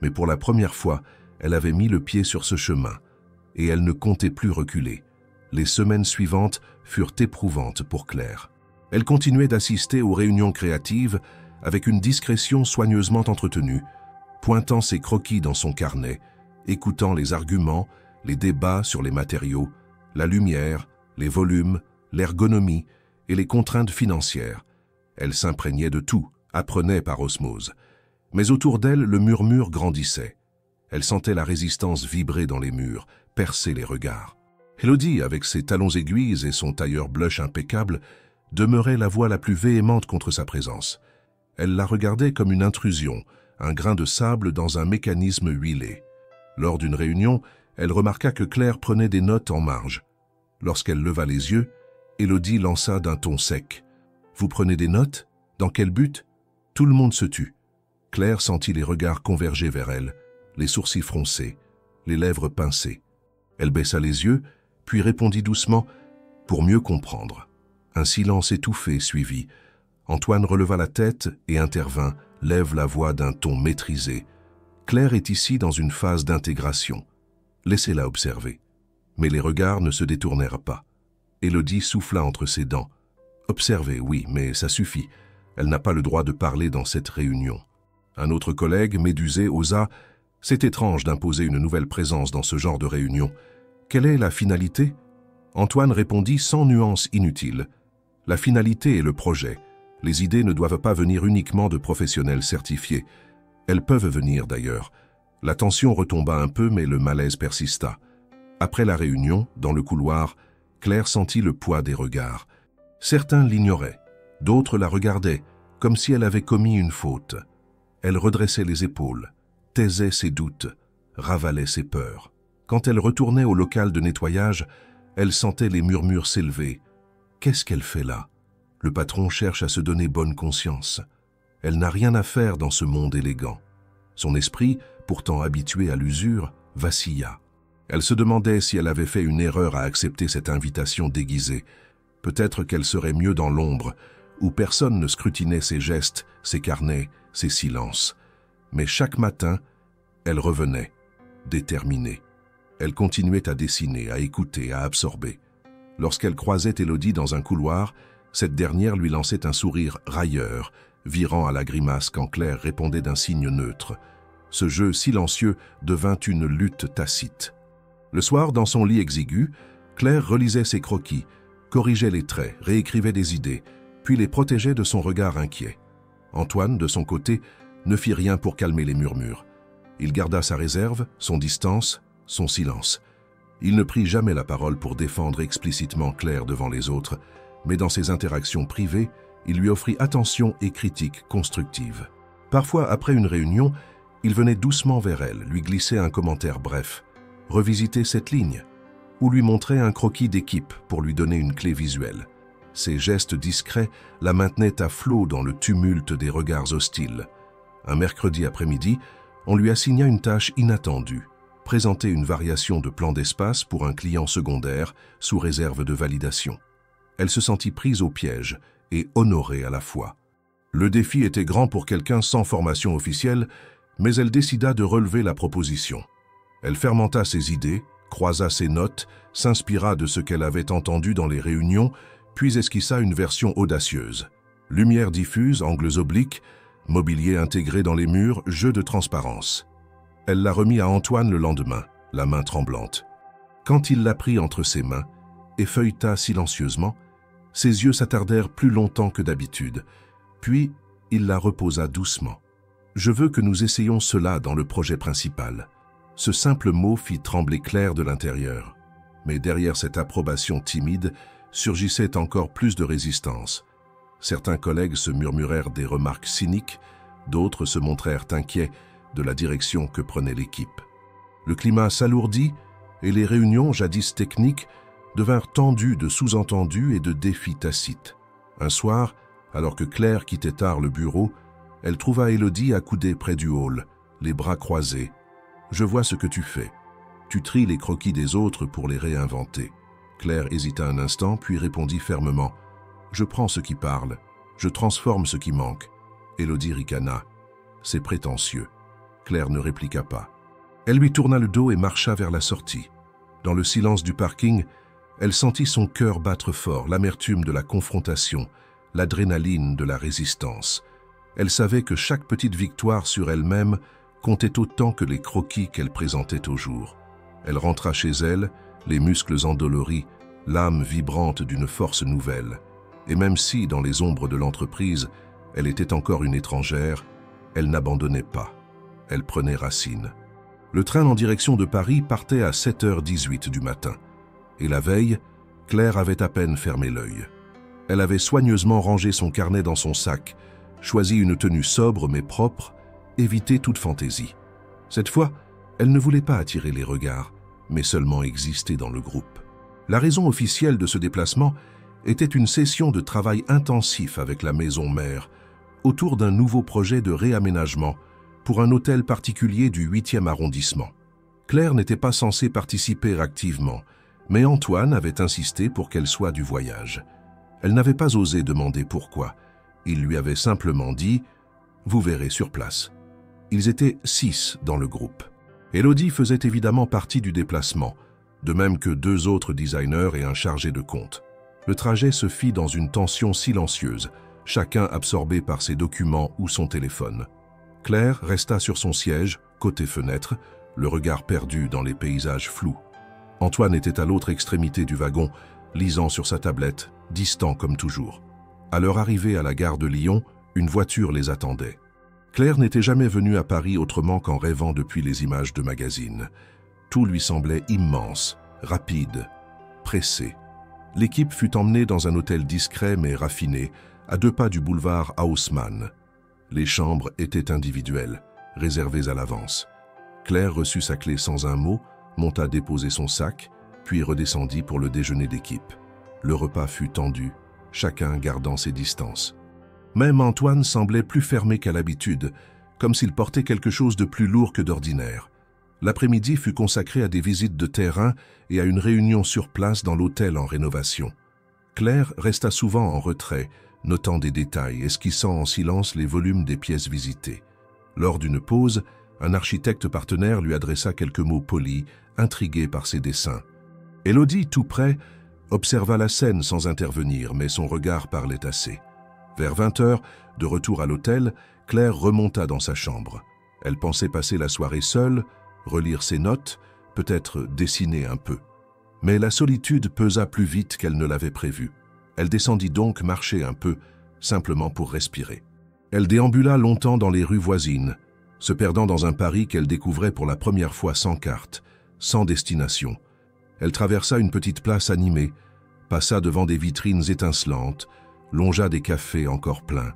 mais pour la première fois, elle avait mis le pied sur ce chemin, et elle ne comptait plus reculer. Les semaines suivantes furent éprouvantes pour Claire. Elle continuait d'assister aux réunions créatives avec une discrétion soigneusement entretenue, pointant ses croquis dans son carnet, écoutant les arguments, les débats sur les matériaux, la lumière, les volumes, l'ergonomie et les contraintes financières. Elle s'imprégnait de tout, apprenait par osmose. Mais autour d'elle, le murmure grandissait. Elle sentait la résistance vibrer dans les murs, percer les regards. Élodie, avec ses talons aiguilles et son tailleur blush impeccable, demeurait la voix la plus véhémente contre sa présence. Elle la regardait comme une intrusion, un grain de sable dans un mécanisme huilé. Lors d'une réunion, elle remarqua que Claire prenait des notes en marge. Lorsqu'elle leva les yeux, Élodie lança d'un ton sec. « Vous prenez des notes? Dans quel but ?» Tout le monde se tut. Claire sentit les regards converger vers elle, les sourcils froncés, les lèvres pincées. Elle baissa les yeux, puis répondit doucement « Pour mieux comprendre ». Un silence étouffé suivit. Antoine releva la tête et intervint, lève la voix d'un ton maîtrisé. « Claire est ici dans une phase d'intégration. Laissez-la observer. » Mais les regards ne se détournèrent pas. Élodie souffla entre ses dents. « Observer, oui, mais ça suffit. Elle n'a pas le droit de parler dans cette réunion. » Un autre collègue, médusé, osa « C'est étrange d'imposer une nouvelle présence dans ce genre de réunion. Quelle est la finalité ?» Antoine répondit sans nuance inutile. « La finalité est le projet. Les idées ne doivent pas venir uniquement de professionnels certifiés. Elles peuvent venir d'ailleurs. » La tension retomba un peu, mais le malaise persista. Après la réunion, dans le couloir, Claire sentit le poids des regards. Certains l'ignoraient, d'autres la regardaient, comme si elle avait commis une faute. Elle redressait les épaules, taisait ses doutes, ravalait ses peurs. Quand elle retournait au local de nettoyage, elle sentait les murmures s'élever. Qu'est-ce qu'elle fait là? Le patron cherche à se donner bonne conscience. Elle n'a rien à faire dans ce monde élégant. Son esprit, pourtant habitué à l'usure, vacilla. Elle se demandait si elle avait fait une erreur à accepter cette invitation déguisée. Peut-être qu'elle serait mieux dans l'ombre, où personne ne scrutinait ses gestes, ses carnets, ses silences. Mais chaque matin, elle revenait, déterminée. Elle continuait à dessiner, à écouter, à absorber. Lorsqu'elle croisait Élodie dans un couloir, cette dernière lui lançait un sourire railleur, virant à la grimace quand Claire répondait d'un signe neutre. Ce jeu silencieux devint une lutte tacite. Le soir, dans son lit exigu, Claire relisait ses croquis, corrigeait les traits, réécrivait des idées, puis les protégeait de son regard inquiet. Antoine, de son côté, ne fit rien pour calmer les murmures. Il garda sa réserve, son distance, son silence. Il ne prit jamais la parole pour défendre explicitement Claire devant les autres, mais dans ses interactions privées, il lui offrit attention et critique constructive. Parfois, après une réunion, il venait doucement vers elle, lui glisser un commentaire bref, revisiter cette ligne, ou lui montrer un croquis d'équipe pour lui donner une clé visuelle. Ses gestes discrets la maintenaient à flot dans le tumulte des regards hostiles. Un mercredi après-midi, on lui assigna une tâche inattendue, présenter une variation de plan d'espace pour un client secondaire sous réserve de validation. Elle se sentit prise au piège et honorée à la fois. Le défi était grand pour quelqu'un sans formation officielle, mais elle décida de relever la proposition. Elle fermenta ses idées, croisa ses notes, s'inspira de ce qu'elle avait entendu dans les réunions, puis esquissa une version audacieuse. Lumière diffuse, angles obliques, mobilier intégré dans les murs, jeu de transparence. Elle la remit à Antoine le lendemain, la main tremblante. Quand il la prit entre ses mains et feuilleta silencieusement, ses yeux s'attardèrent plus longtemps que d'habitude, puis il la reposa doucement. « Je veux que nous essayions cela dans le projet principal. » Ce simple mot fit trembler Claire de l'intérieur. Mais derrière cette approbation timide surgissait encore plus de résistance. Certains collègues se murmurèrent des remarques cyniques, d'autres se montrèrent inquiets de la direction que prenait l'équipe. Le climat s'alourdit et les réunions, jadis techniques, devinrent tendues de sous-entendus et de défis tacites. Un soir, alors que Claire quittait tard le bureau, elle trouva Élodie accoudée près du hall, les bras croisés. « Je vois ce que tu fais. Tu tries les croquis des autres pour les réinventer. » Claire hésita un instant, puis répondit fermement. « Je prends ce qui parle, je transforme ce qui manque. » Élodie ricana. « C'est prétentieux. » Claire ne répliqua pas. Elle lui tourna le dos et marcha vers la sortie. Dans le silence du parking, elle sentit son cœur battre fort, l'amertume de la confrontation, l'adrénaline de la résistance. Elle savait que chaque petite victoire sur elle-même comptait autant que les croquis qu'elle présentait au jour. Elle rentra chez elle, les muscles endoloris, l'âme vibrante d'une force nouvelle. Et même si, dans les ombres de l'entreprise, elle était encore une étrangère, elle n'abandonnait pas. Elle prenait racine. Le train en direction de Paris partait à 7h18 du matin. Et la veille, Claire avait à peine fermé l'œil. Elle avait soigneusement rangé son carnet dans son sac, choisi une tenue sobre mais propre, évité toute fantaisie. Cette fois, elle ne voulait pas attirer les regards, mais seulement exister dans le groupe. La raison officielle de ce déplacement était une session de travail intensif avec la maison mère, autour d'un nouveau projet de réaménagement pour un hôtel particulier du 8e arrondissement. Claire n'était pas censée participer activement, mais Antoine avait insisté pour qu'elle soit du voyage. Elle n'avait pas osé demander pourquoi. Il lui avait simplement dit « Vous verrez sur place ». Ils étaient 6 dans le groupe. Élodie faisait évidemment partie du déplacement, de même que 2 autres designers et un chargé de compte. Le trajet se fit dans une tension silencieuse, chacun absorbé par ses documents ou son téléphone. Claire resta sur son siège, côté fenêtre, le regard perdu dans les paysages flous. Antoine était à l'autre extrémité du wagon, lisant sur sa tablette, distant comme toujours. À leur arrivée à la gare de Lyon, une voiture les attendait. Claire n'était jamais venue à Paris autrement qu'en rêvant depuis les images de magazines. Tout lui semblait immense, rapide, pressé. L'équipe fut emmenée dans un hôtel discret mais raffiné, à 2 pas du boulevard Haussmann. Les chambres étaient individuelles, réservées à l'avance. Claire reçut sa clé sans un mot, monta déposer son sac, puis redescendit pour le déjeuner d'équipe. Le repas fut tendu, chacun gardant ses distances. Même Antoine semblait plus fermé qu'à l'habitude, comme s'il portait quelque chose de plus lourd que d'ordinaire. L'après-midi fut consacré à des visites de terrain et à une réunion sur place dans l'hôtel en rénovation. Claire resta souvent en retrait, notant des détails, esquissant en silence les volumes des pièces visitées. Lors d'une pause, un architecte partenaire lui adressa quelques mots polis, intrigué par ses dessins. Élodie, tout près, observa la scène sans intervenir, mais son regard parlait assez. Vers 20h, de retour à l'hôtel, Claire remonta dans sa chambre. Elle pensait passer la soirée seule, relire ses notes, peut-être dessiner un peu. Mais la solitude pesa plus vite qu'elle ne l'avait prévu. Elle descendit donc marcher un peu, simplement pour respirer. Elle déambula longtemps dans les rues voisines, se perdant dans un Paris qu'elle découvrait pour la première fois sans carte, sans destination. Elle traversa une petite place animée, passa devant des vitrines étincelantes, longea des cafés encore pleins.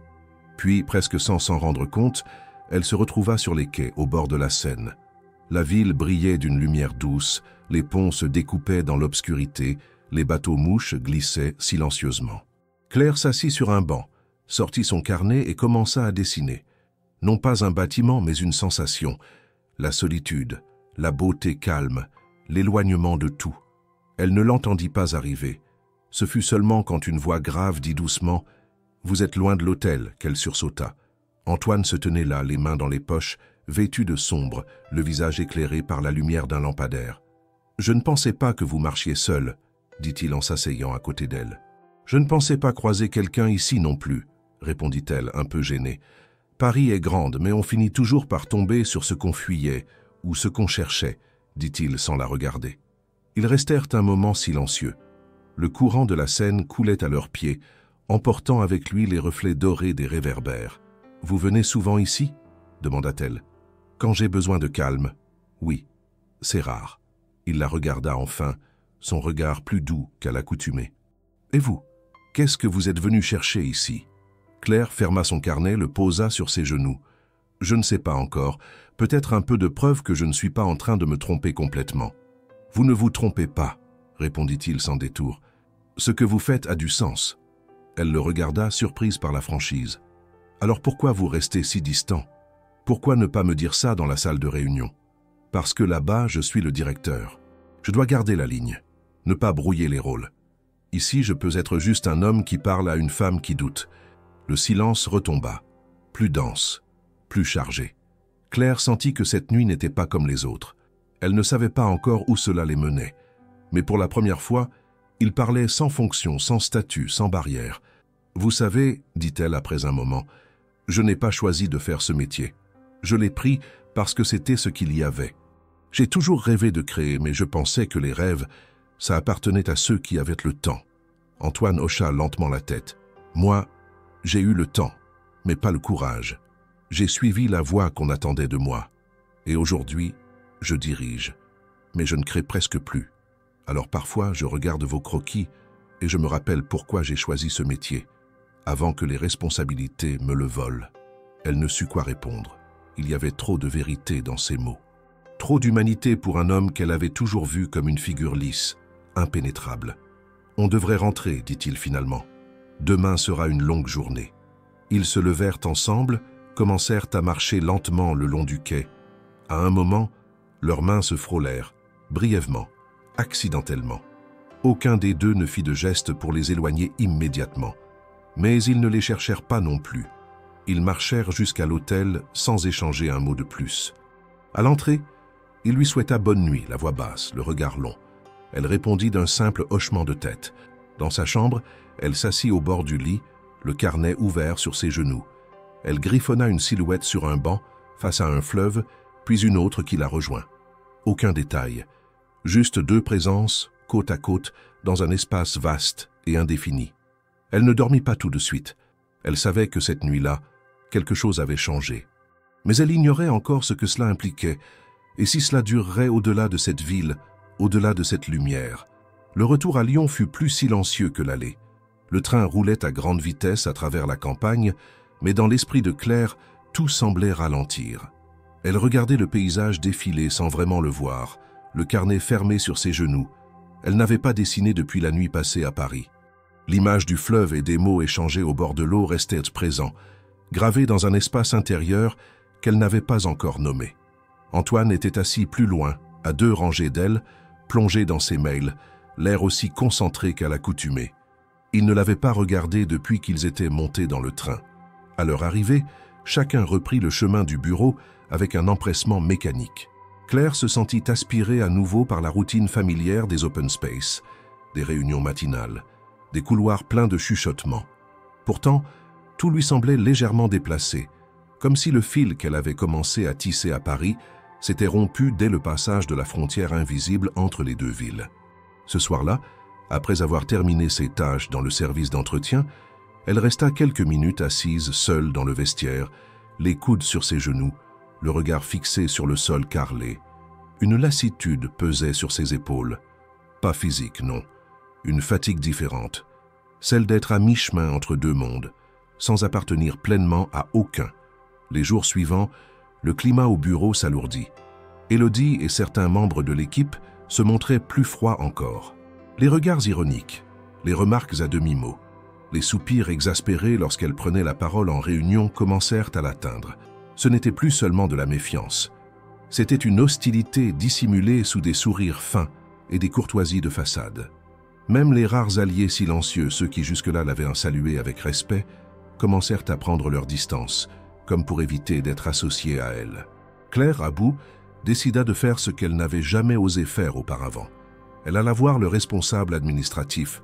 Puis, presque sans s'en rendre compte, elle se retrouva sur les quais, au bord de la Seine. La ville brillait d'une lumière douce, les ponts se découpaient dans l'obscurité, les bateaux-mouches glissaient silencieusement. Claire s'assit sur un banc, sortit son carnet et commença à dessiner. Non pas un bâtiment, mais une sensation. La solitude, la beauté calme, l'éloignement de tout. Elle ne l'entendit pas arriver. Ce fut seulement quand une voix grave dit doucement « Vous êtes loin de l'hôtel » qu'elle sursauta. Antoine se tenait là, les mains dans les poches, vêtu de sombre, le visage éclairé par la lumière d'un lampadaire. « Je ne pensais pas que vous marchiez seul », dit-il en s'asseyant à côté d'elle. « Je ne pensais pas croiser quelqu'un ici non plus », répondit-elle, un peu gênée. « Paris est grande, mais on finit toujours par tomber sur ce qu'on fuyait ou ce qu'on cherchait, » dit-il sans la regarder. Ils restèrent un moment silencieux. Le courant de la Seine coulait à leurs pieds, emportant avec lui les reflets dorés des réverbères. « Vous venez souvent ici ?» demanda-t-elle. « Quand j'ai besoin de calme, oui. C'est rare. » Il la regarda enfin, son regard plus doux qu'à l'accoutumée. « Et vous, qu'est-ce que vous êtes venu chercher ici ?» Claire ferma son carnet, le posa sur ses genoux. « Je ne sais pas encore. Peut-être un peu de preuve que je ne suis pas en train de me tromper complètement. »« Vous ne vous trompez pas, » répondit-il sans détour. « Ce que vous faites a du sens. » Elle le regarda, surprise par la franchise. « Alors pourquoi vous restez si distant? Pourquoi ne pas me dire ça dans la salle de réunion? Parce que là-bas, je suis le directeur. Je dois garder la ligne, ne pas brouiller les rôles. Ici, je peux être juste un homme qui parle à une femme qui doute. » Le silence retomba, plus dense, plus chargé. Claire sentit que cette nuit n'était pas comme les autres. Elle ne savait pas encore où cela les menait. Mais pour la première fois, il parlait sans fonction, sans statut, sans barrière. « Vous savez, dit-elle après un moment, je n'ai pas choisi de faire ce métier. Je l'ai pris parce que c'était ce qu'il y avait. J'ai toujours rêvé de créer, mais je pensais que les rêves, ça appartenait à ceux qui avaient le temps. » Antoine hocha lentement la tête. « Moi, j'ai eu le temps, mais pas le courage. J'ai suivi la voie qu'on attendait de moi. Et aujourd'hui, je dirige. Mais je ne crée presque plus. Alors parfois, je regarde vos croquis et je me rappelle pourquoi j'ai choisi ce métier, avant que les responsabilités me le volent. » Elle ne sut quoi répondre. Il y avait trop de vérité dans ces mots. Trop d'humanité pour un homme qu'elle avait toujours vu comme une figure lisse, impénétrable. « On devrait rentrer, dit-il finalement. Demain sera une longue journée. » Ils se levèrent ensemble, commencèrent à marcher lentement le long du quai. À un moment, leurs mains se frôlèrent, brièvement, accidentellement. Aucun des deux ne fit de geste pour les éloigner immédiatement. Mais ils ne les cherchèrent pas non plus. Ils marchèrent jusqu'à l'hôtel sans échanger un mot de plus. À l'entrée, il lui souhaita bonne nuit, la voix basse, le regard long. Elle répondit d'un simple hochement de tête. Dans sa chambre, elle s'assit au bord du lit, le carnet ouvert sur ses genoux. Elle griffonna une silhouette sur un banc, face à un fleuve, puis une autre qui la rejoint. Aucun détail, juste deux présences, côte à côte, dans un espace vaste et indéfini. Elle ne dormit pas tout de suite. Elle savait que cette nuit-là, quelque chose avait changé. Mais elle ignorait encore ce que cela impliquait, et si cela durerait au-delà de cette ville, au-delà de cette lumière. Le retour à Lyon fut plus silencieux que l'aller. Le train roulait à grande vitesse à travers la campagne, mais dans l'esprit de Claire, tout semblait ralentir. Elle regardait le paysage défiler sans vraiment le voir, le carnet fermé sur ses genoux. Elle n'avait pas dessiné depuis la nuit passée à Paris. L'image du fleuve et des mots échangés au bord de l'eau restaient présents, gravés dans un espace intérieur qu'elle n'avait pas encore nommé. Antoine était assis plus loin, à 2 rangées d'elle, plongé dans ses mails, l'air aussi concentré qu'à l'accoutumée. Il ne l'avait pas regardé depuis qu'ils étaient montés dans le train. À leur arrivée, chacun reprit le chemin du bureau avec un empressement mécanique. Claire se sentit aspirée à nouveau par la routine familière des open space, des réunions matinales, des couloirs pleins de chuchotements. Pourtant, tout lui semblait légèrement déplacé, comme si le fil qu'elle avait commencé à tisser à Paris s'était rompu dès le passage de la frontière invisible entre les deux villes. Ce soir-là, après avoir terminé ses tâches dans le service d'entretien, elle resta quelques minutes assise seule dans le vestiaire, les coudes sur ses genoux, le regard fixé sur le sol carrelé. Une lassitude pesait sur ses épaules. Pas physique, non. Une fatigue différente. Celle d'être à mi-chemin entre deux mondes, sans appartenir pleinement à aucun. Les jours suivants, le climat au bureau s'alourdit. Élodie et certains membres de l'équipe se montraient plus froids encore. Les regards ironiques, les remarques à demi-mot, Les soupirs exaspérés lorsqu'elle prenait la parole en réunion commencèrent à l'atteindre. Ce n'était plus seulement de la méfiance. C'était une hostilité dissimulée sous des sourires fins et des courtoisies de façade. Même les rares alliés silencieux, ceux qui jusque-là l'avaient salué avec respect, commencèrent à prendre leur distance, comme pour éviter d'être associés à elle. Claire, à bout, décida de faire ce qu'elle n'avait jamais osé faire auparavant. Elle alla voir le responsable administratif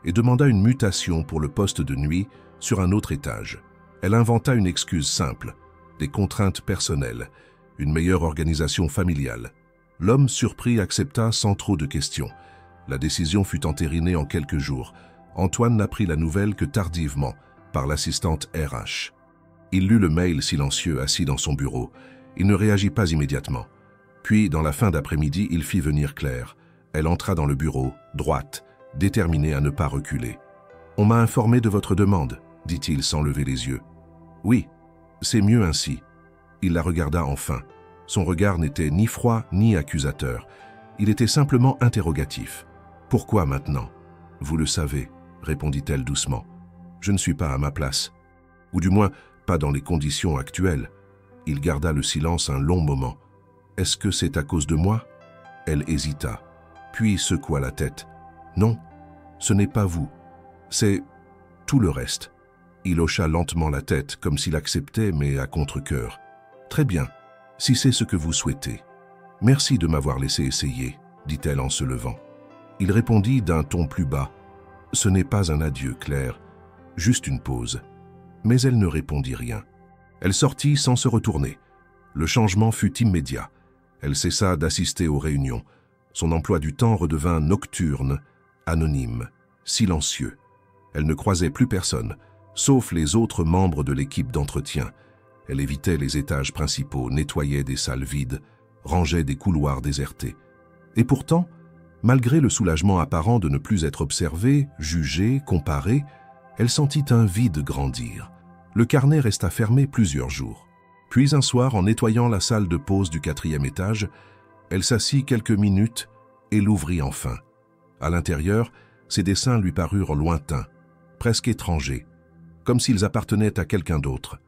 et demanda une mutation pour le poste de nuit sur un autre étage. Elle inventa une excuse simple, des contraintes personnelles, une meilleure organisation familiale. L'homme surpris accepta sans trop de questions. La décision fut entérinée en quelques jours. Antoine n'apprit la nouvelle que tardivement, par l'assistante RH. Il lut le mail silencieux assis dans son bureau. Il ne réagit pas immédiatement. Puis, dans la fin d'après-midi, il fit venir Claire. Elle entra dans le bureau, droite, déterminée à ne pas reculer. « On m'a informé de votre demande », dit-il sans lever les yeux. « Oui, c'est mieux ainsi. » Il la regarda enfin. Son regard n'était ni froid ni accusateur. Il était simplement interrogatif. « Pourquoi maintenant ?»« Vous le savez, » répondit-elle doucement. « Je ne suis pas à ma place. Ou du moins, pas dans les conditions actuelles. » Il garda le silence un long moment. « Est-ce que c'est à cause de moi ?» Elle hésita, puis secoua la tête. « Non, ce n'est pas vous. C'est tout le reste. » Il hocha lentement la tête, comme s'il acceptait, mais à contre-cœur. « Très bien, si c'est ce que vous souhaitez. Merci de m'avoir laissé essayer, » dit-elle en se levant. Il répondit d'un ton plus bas. « Ce n'est pas un adieu, Claire, juste une pause. » Mais elle ne répondit rien. Elle sortit sans se retourner. Le changement fut immédiat. Elle cessa d'assister aux réunions. Son emploi du temps redevint nocturne, anonyme, silencieux. Elle ne croisait plus personne, sauf les autres membres de l'équipe d'entretien. Elle évitait les étages principaux, nettoyait des salles vides, rangeait des couloirs désertés. Et pourtant, malgré le soulagement apparent de ne plus être observée, jugée, comparée, elle sentit un vide grandir. Le carnet resta fermé plusieurs jours. Puis un soir, en nettoyant la salle de pause du 4e étage, elle s'assit quelques minutes et l'ouvrit enfin. À l'intérieur, ses dessins lui parurent lointains, presque étrangers, comme s'ils appartenaient à quelqu'un d'autre.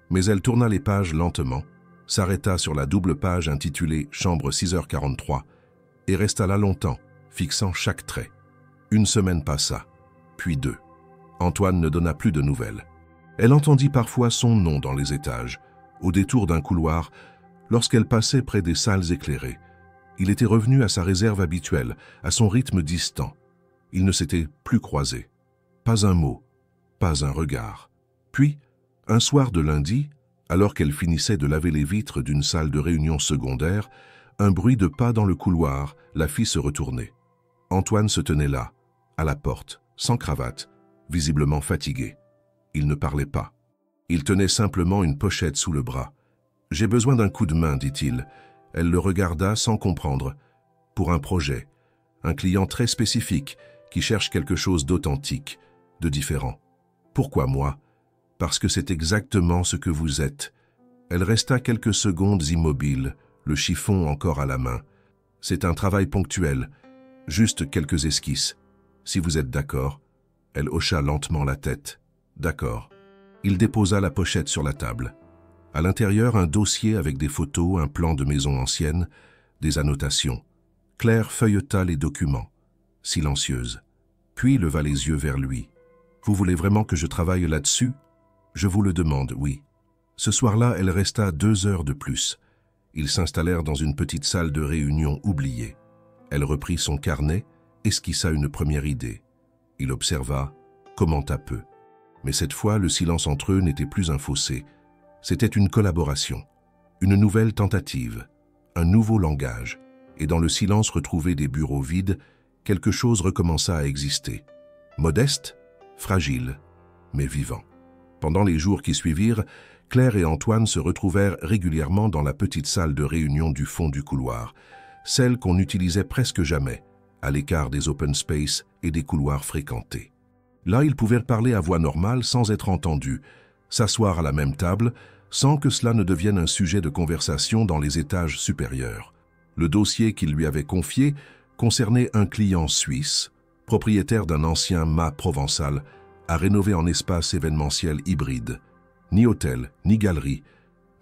Mais elle tourna les pages lentement, s'arrêta sur la double page intitulée « Chambre 6h43 » et resta là longtemps, fixant chaque trait. Une semaine passa, puis 2. Antoine ne donna plus de nouvelles. Elle entendit parfois son nom dans les étages, au détour d'un couloir, lorsqu'elle passait près des salles éclairées. Il était revenu à sa réserve habituelle, à son rythme distant. Ils ne s'étaient plus croisés. Pas un mot, pas un regard. Puis, un soir de lundi, alors qu'elle finissait de laver les vitres d'une salle de réunion secondaire, un bruit de pas dans le couloir la fit se retourner. Antoine se tenait là, à la porte, sans cravate, visiblement fatigué. Il ne parlait pas. Il tenait simplement une pochette sous le bras. « J'ai besoin d'un coup de main, dit-il. » Elle le regarda sans comprendre. « Pour un projet. Un client très spécifique qui cherche quelque chose d'authentique, de différent. »« Pourquoi moi ?»« Parce que c'est exactement ce que vous êtes. » Elle resta quelques secondes immobile, le chiffon encore à la main. « C'est un travail ponctuel, juste quelques esquisses. Si vous êtes d'accord. » Elle hocha lentement la tête. « D'accord. » Il déposa la pochette sur la table. À l'intérieur, un dossier avec des photos, un plan de maison ancienne, des annotations. Claire feuilleta les documents, silencieuse. Puis leva les yeux vers lui. « Vous voulez vraiment que je travaille là-dessus ?»« Je vous le demande, oui. » Ce soir-là, elle resta 2 heures de plus. Ils s'installèrent dans une petite salle de réunion oubliée. Elle reprit son carnet, esquissa une première idée. Il observa, commenta peu. Mais cette fois, le silence entre eux n'était plus un fossé. C'était une collaboration, une nouvelle tentative, un nouveau langage. Et dans le silence retrouvé des bureaux vides, quelque chose recommença à exister. Modeste, fragile, mais vivant. Pendant les jours qui suivirent, Claire et Antoine se retrouvèrent régulièrement dans la petite salle de réunion du fond du couloir, celle qu'on n'utilisait presque jamais, à l'écart des open space et des couloirs fréquentés. Là, ils pouvaient parler à voix normale sans être entendus, s'asseoir à la même table, sans que cela ne devienne un sujet de conversation dans les étages supérieurs. Le dossier qu'il lui avait confié concernait un client suisse, propriétaire d'un ancien mât provençal, à rénover en espace événementiel hybride. Ni hôtel, ni galerie,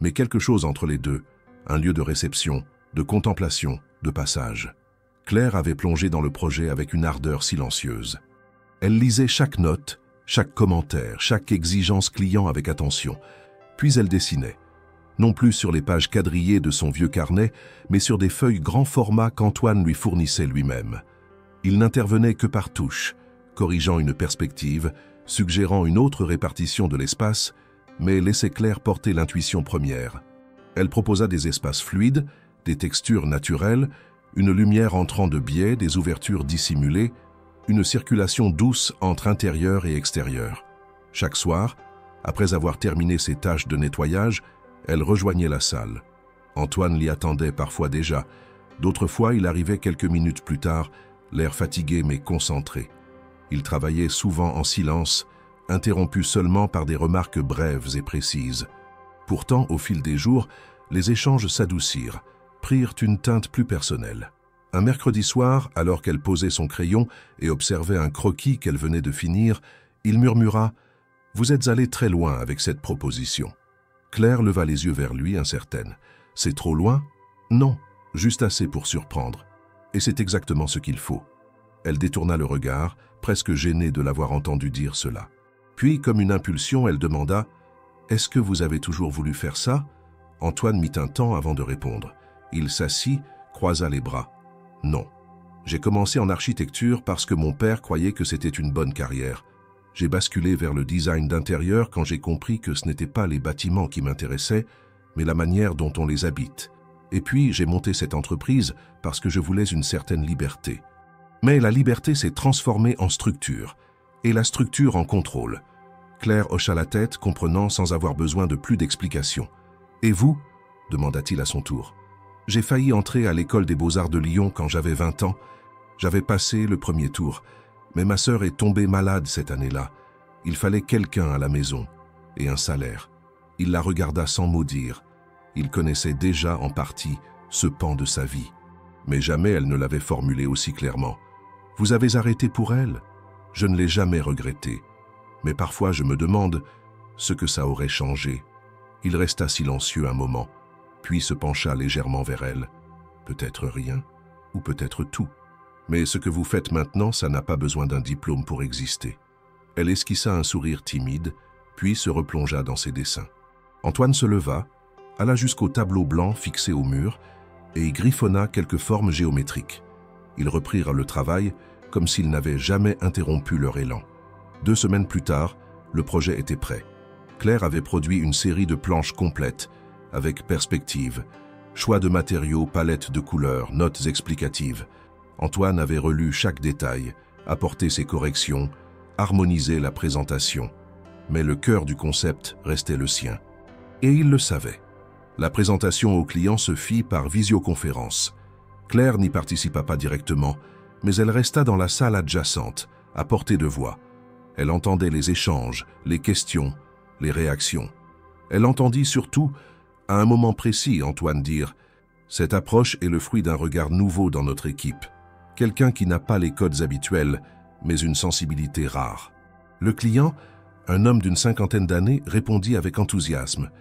mais quelque chose entre les deux, un lieu de réception, de contemplation, de passage. Claire avait plongé dans le projet avec une ardeur silencieuse. Elle lisait chaque note, chaque commentaire, chaque exigence client avec attention, puis elle dessinait. Non plus sur les pages quadrillées de son vieux carnet, mais sur des feuilles grand format qu'Antoine lui fournissait lui-même. Il n'intervenait que par touche, corrigeant une perspective, suggérant une autre répartition de l'espace, mais laissait Claire porter l'intuition première. Elle proposa des espaces fluides, des textures naturelles, une lumière entrant de biais, des ouvertures dissimulées, une circulation douce entre intérieur et extérieur. Chaque soir, après avoir terminé ses tâches de nettoyage, elle rejoignait la salle. Antoine l'y attendait parfois déjà. D'autres fois, il arrivait quelques minutes plus tard, l'air fatigué mais concentré. Il travaillait souvent en silence, interrompu seulement par des remarques brèves et précises. Pourtant, au fil des jours, les échanges s'adoucirent, prirent une teinte plus personnelle. Un mercredi soir, alors qu'elle posait son crayon et observait un croquis qu'elle venait de finir, il murmura « Vous êtes allé très loin avec cette proposition ». Claire leva les yeux vers lui, incertaine. « C'est trop loin ?»« Non, juste assez pour surprendre. Et c'est exactement ce qu'il faut. » Elle détourna le regard, presque gênée de l'avoir entendu dire cela. Puis, comme une impulsion, elle demanda « Est-ce que vous avez toujours voulu faire ça ?» Antoine mit un temps avant de répondre. Il s'assit, croisa les bras. « Non. J'ai commencé en architecture parce que mon père croyait que c'était une bonne carrière. J'ai basculé vers le design d'intérieur quand j'ai compris que ce n'étaient pas les bâtiments qui m'intéressaient, mais la manière dont on les habite. Et puis, j'ai monté cette entreprise parce que je voulais une certaine liberté. Mais la liberté s'est transformée en structure, et la structure en contrôle. » Claire hocha la tête, comprenant sans avoir besoin de plus d'explications. « Et vous ?» demanda-t-il à son tour. « J'ai failli entrer à l'école des beaux-arts de Lyon quand j'avais 20 ans. J'avais passé le premier tour, mais ma sœur est tombée malade cette année-là. Il fallait quelqu'un à la maison, et un salaire. Il la regarda sans mot dire. Il connaissait déjà en partie ce pan de sa vie. Mais jamais elle ne l'avait formulé aussi clairement. « Vous avez arrêté pour elle ?» Je ne l'ai jamais regretté. Mais parfois je me demande ce que ça aurait changé. Il resta silencieux un moment, puis se pencha légèrement vers elle. Peut-être rien, ou peut-être tout. Mais ce que vous faites maintenant, ça n'a pas besoin d'un diplôme pour exister. Elle esquissa un sourire timide, puis se replongea dans ses dessins. Antoine se leva, alla jusqu'au tableau blanc fixé au mur et y griffonna quelques formes géométriques. Ils reprirent le travail comme s'ils n'avaient jamais interrompu leur élan. 2 semaines plus tard, le projet était prêt. Claire avait produit une série de planches complètes, avec perspective, choix de matériaux, palette de couleurs, notes explicatives. Antoine avait relu chaque détail, apporté ses corrections, harmonisé la présentation. Mais le cœur du concept restait le sien. Et il le savait. La présentation au client se fit par visioconférence. Claire n'y participa pas directement, mais elle resta dans la salle adjacente, à portée de voix. Elle entendait les échanges, les questions, les réactions. Elle entendit surtout, à un moment précis, Antoine dire « Cette approche est le fruit d'un regard nouveau dans notre équipe. Quelqu'un qui n'a pas les codes habituels, mais une sensibilité rare. » Le client, un homme d'une 50aine d'années, répondit avec enthousiasme.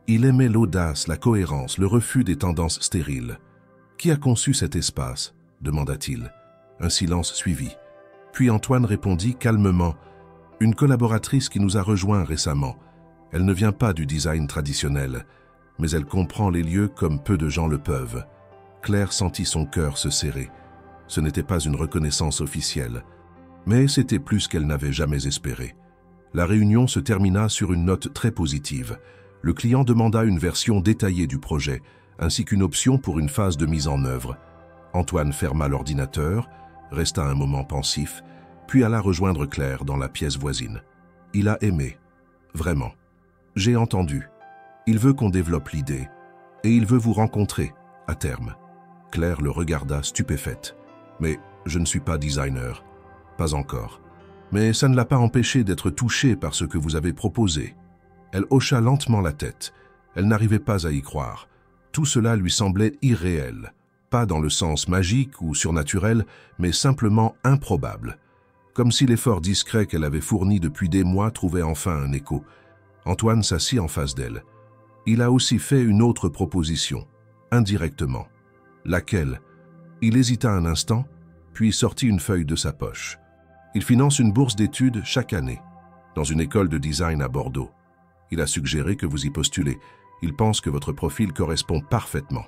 Il aimait l'audace, la cohérence, le refus des tendances stériles. « Qui a conçu cet espace ?» demanda-t-il. Un silence suivit. Puis Antoine répondit calmement « Une collaboratrice qui nous a rejoints récemment. Elle ne vient pas du design traditionnel, mais elle comprend les lieux comme peu de gens le peuvent. » Claire sentit son cœur se serrer. Ce n'était pas une reconnaissance officielle, mais c'était plus qu'elle n'avait jamais espéré. La réunion se termina sur une note très positive. Le client demanda une version détaillée du projet, ainsi qu'une option pour une phase de mise en œuvre. Antoine ferma l'ordinateur, resta un moment pensif, puis alla rejoindre Claire dans la pièce voisine. Il a aimé, vraiment. J'ai entendu. Il veut qu'on développe l'idée, et il veut vous rencontrer, à terme. Claire le regarda stupéfaite. Mais je ne suis pas designer. Pas encore. Mais ça ne l'a pas empêché d'être touchée par ce que vous avez proposé. Elle hocha lentement la tête. Elle n'arrivait pas à y croire. Tout cela lui semblait irréel. Pas dans le sens magique ou surnaturel, mais simplement improbable. Comme si l'effort discret qu'elle avait fourni depuis des mois trouvait enfin un écho. Antoine s'assit en face d'elle. Il a aussi fait une autre proposition, indirectement. Laquelle? Il hésita un instant, puis sortit une feuille de sa poche. Il finance une bourse d'études chaque année, dans une école de design à Bordeaux. Il a suggéré que vous y postulez. Il pense que votre profil correspond parfaitement.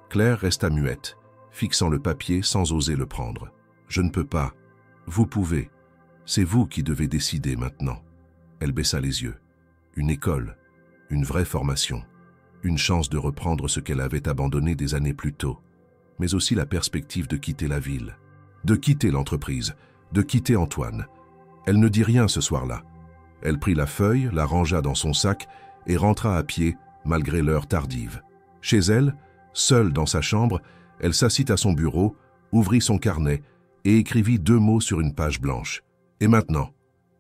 Claire resta muette, fixant le papier sans oser le prendre. « Je ne peux pas. Vous pouvez. C'est vous qui devez décider maintenant. » Elle baissa les yeux. Une école, une vraie formation, une chance de reprendre ce qu'elle avait abandonné des années plus tôt, mais aussi la perspective de quitter la ville, de quitter l'entreprise, de quitter Antoine. Elle ne dit rien ce soir-là. Elle prit la feuille, la rangea dans son sac et rentra à pied, malgré l'heure tardive. Chez elle, seule dans sa chambre, elle s'assit à son bureau, ouvrit son carnet et écrivit 2 mots sur une page blanche. Et maintenant?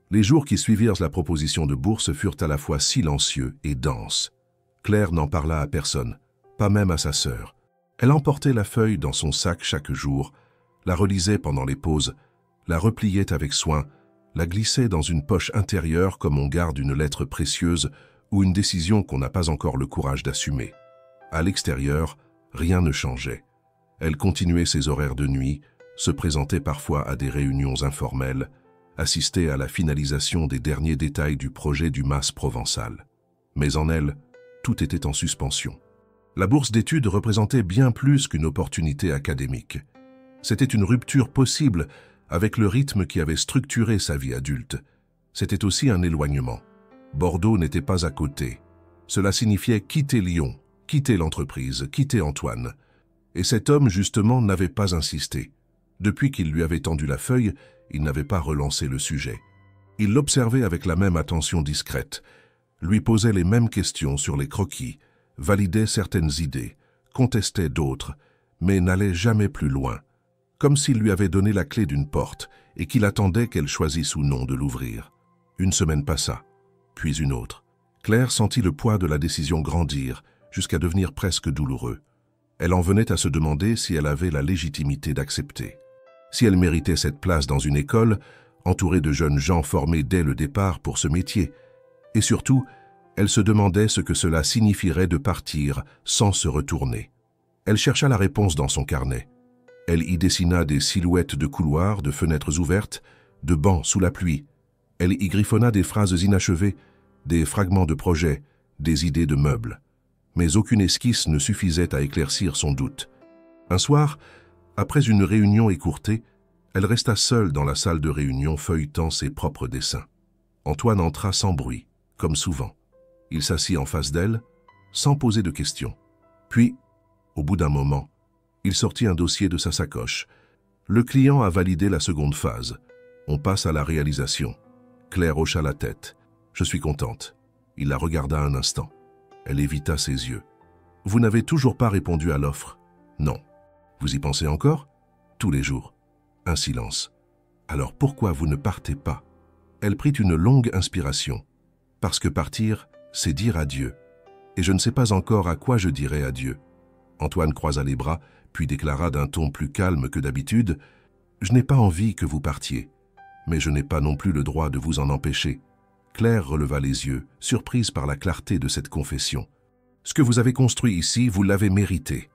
Les jours qui suivirent la proposition de bourse furent à la fois silencieux et denses. Claire n'en parla à personne, pas même à sa sœur. Elle emportait la feuille dans son sac chaque jour, la relisait pendant les pauses, la repliait avec soin, la glissait dans une poche intérieure comme on garde une lettre précieuse ou une décision qu'on n'a pas encore le courage d'assumer. À l'extérieur, rien ne changeait. Elle continuait ses horaires de nuit, se présentait parfois à des réunions informelles, assistait à la finalisation des derniers détails du projet du MAS provençal. Mais en elle, tout était en suspension. La bourse d'études représentait bien plus qu'une opportunité académique. C'était une rupture possible avec le rythme qui avait structuré sa vie adulte. C'était aussi un éloignement. Bordeaux n'était pas à côté. Cela signifiait quitter Lyon, quitter l'entreprise, quitter Antoine. Et cet homme, justement, n'avait pas insisté. Depuis qu'il lui avait tendu la feuille, il n'avait pas relancé le sujet. Il l'observait avec la même attention discrète, lui posait les mêmes questions sur les croquis, validait certaines idées, contestait d'autres, mais n'allait jamais plus loin, comme s'il lui avait donné la clé d'une porte et qu'il attendait qu'elle choisisse ou non de l'ouvrir. Une semaine passa, puis une autre. Claire sentit le poids de la décision grandir, jusqu'à devenir presque douloureux. Elle en venait à se demander si elle avait la légitimité d'accepter. Si elle méritait cette place dans une école, entourée de jeunes gens formés dès le départ pour ce métier. Et surtout, elle se demandait ce que cela signifierait de partir sans se retourner. Elle chercha la réponse dans son carnet. Elle y dessina des silhouettes de couloirs, de fenêtres ouvertes, de bancs sous la pluie. Elle y griffonna des phrases inachevées, des fragments de projets, des idées de meubles. Mais aucune esquisse ne suffisait à éclaircir son doute. Un soir, après une réunion écourtée, elle resta seule dans la salle de réunion feuilletant ses propres dessins. Antoine entra sans bruit, comme souvent. Il s'assit en face d'elle, sans poser de questions. Puis, au bout d'un moment, il sortit un dossier de sa sacoche. Le client a validé la seconde phase. On passe à la réalisation. Claire hocha la tête. « Je suis contente. » Il la regarda un instant. Elle évita ses yeux. « Vous n'avez toujours pas répondu à l'offre ?»« Non. »« Vous y pensez encore ?»« Tous les jours. » Un silence. « Alors pourquoi vous ne partez pas ?» Elle prit une longue inspiration. « Parce que partir, c'est dire adieu. Et je ne sais pas encore à quoi je dirai adieu. » Antoine croisa les bras, puis déclara d'un ton plus calme que d'habitude, « Je n'ai pas envie que vous partiez, mais je n'ai pas non plus le droit de vous en empêcher. » Claire releva les yeux, surprise par la clarté de cette confession. « Ce que vous avez construit ici, vous l'avez mérité.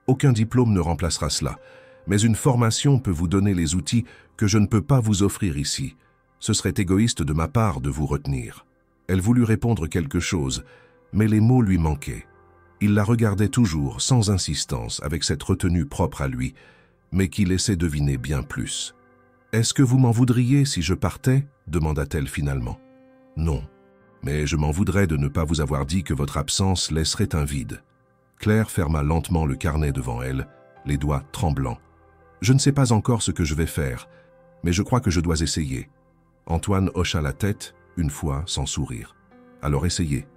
Aucun diplôme ne remplacera cela, mais une formation peut vous donner les outils que je ne peux pas vous offrir ici. Ce serait égoïste de ma part de vous retenir. » Elle voulut répondre quelque chose, mais les mots lui manquaient. Il la regardait toujours, sans insistance, avec cette retenue propre à lui, mais qui laissait deviner bien plus. « Est-ce que vous m'en voudriez si je partais ?» demanda-t-elle finalement. « Non, mais je m'en voudrais de ne pas vous avoir dit que votre absence laisserait un vide. » Claire ferma lentement le carnet devant elle, les doigts tremblants. « Je ne sais pas encore ce que je vais faire, mais je crois que je dois essayer. » Antoine hocha la tête, une fois, sans sourire. « Alors essayez. »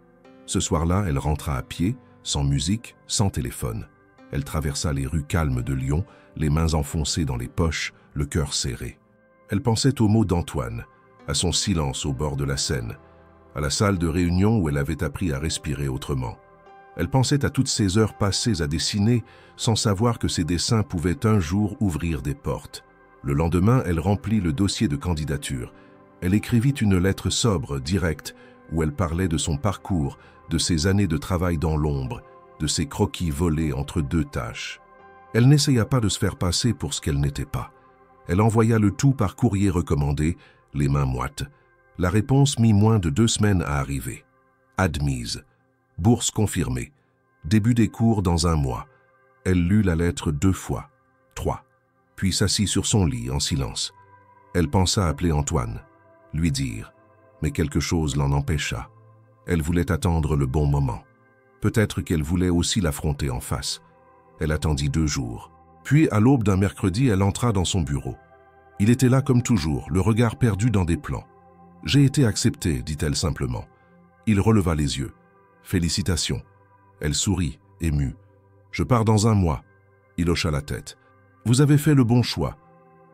Ce soir-là, elle rentra à pied, sans musique, sans téléphone. Elle traversa les rues calmes de Lyon, les mains enfoncées dans les poches, le cœur serré. Elle pensait aux mots d'Antoine, à son silence au bord de la Seine, à la salle de réunion où elle avait appris à respirer autrement. Elle pensait à toutes ces heures passées à dessiner sans savoir que ses dessins pouvaient un jour ouvrir des portes. Le lendemain, elle remplit le dossier de candidature. Elle écrivit une lettre sobre, directe, où elle parlait de son parcours, de ses années de travail dans l'ombre, de ses croquis volés entre deux tâches. Elle n'essaya pas de se faire passer pour ce qu'elle n'était pas. Elle envoya le tout par courrier recommandé, les mains moites. La réponse mit moins de 2 semaines à arriver. Admise. Bourse confirmée. Début des cours dans 1 mois. Elle lut la lettre 2 fois, 3, puis s'assit sur son lit en silence. Elle pensa appeler Antoine, lui dire, mais quelque chose l'en empêcha. Elle voulait attendre le bon moment. Peut-être qu'elle voulait aussi l'affronter en face. Elle attendit 2 jours. Puis, à l'aube d'un mercredi, elle entra dans son bureau. Il était là comme toujours, le regard perdu dans des plans. « J'ai été acceptée », dit-elle simplement. Il releva les yeux. « Félicitations ». Elle sourit, émue. « Je pars dans 1 mois ». Il hocha la tête. « Vous avez fait le bon choix ».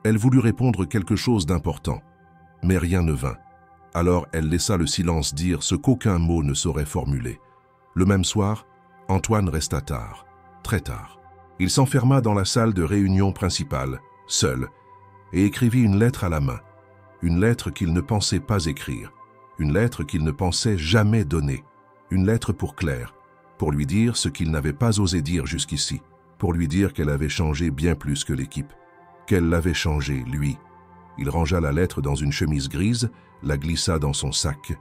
Elle voulut répondre quelque chose d'important. Mais rien ne vint. Alors elle laissa le silence dire ce qu'aucun mot ne saurait formuler. Le même soir, Antoine resta tard, très tard. Il s'enferma dans la salle de réunion principale, seul, et écrivit une lettre à la main. Une lettre qu'il ne pensait pas écrire. Une lettre qu'il ne pensait jamais donner. Une lettre pour Claire, pour lui dire ce qu'il n'avait pas osé dire jusqu'ici, pour lui dire qu'elle avait changé bien plus que l'équipe, qu'elle l'avait changé, lui. Il rangea la lettre dans une chemise grise, la glissa dans son sac,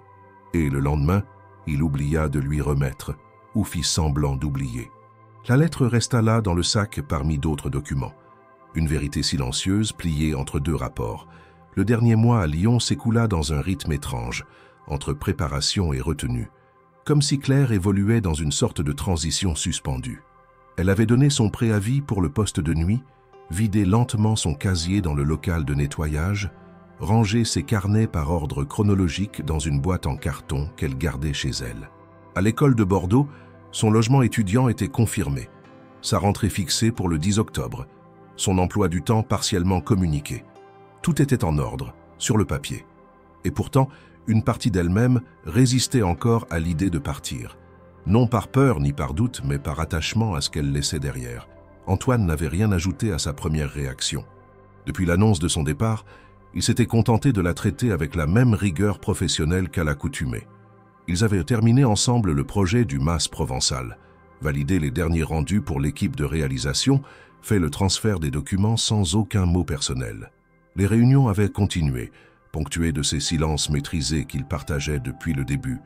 et le lendemain, il oublia de lui remettre, ou fit semblant d'oublier. La lettre resta là dans le sac parmi d'autres documents. Une vérité silencieuse pliée entre 2 rapports. Le dernier mois à Lyon s'écoula dans un rythme étrange, entre préparation et retenue, comme si Claire évoluait dans une sorte de transition suspendue. Elle avait donné son préavis pour le poste de nuit, vidé lentement son casier dans le local de nettoyage, rangé ses carnets par ordre chronologique dans une boîte en carton qu'elle gardait chez elle. À l'école de Bordeaux, son logement étudiant était confirmé, sa rentrée fixée pour le 10 octobre, son emploi du temps partiellement communiqué. Tout était en ordre, sur le papier. Et pourtant, une partie d'elle-même résistait encore à l'idée de partir. Non par peur ni par doute, mais par attachement à ce qu'elle laissait derrière. Antoine n'avait rien ajouté à sa première réaction. Depuis l'annonce de son départ, il s'était contenté de la traiter avec la même rigueur professionnelle qu'à l'accoutumée. Ils avaient terminé ensemble le projet du MAS provençal, validé les derniers rendus pour l'équipe de réalisation, fait le transfert des documents sans aucun mot personnel. Les réunions avaient continué, ponctuées de ces silences maîtrisés qu'il partageait depuis le début.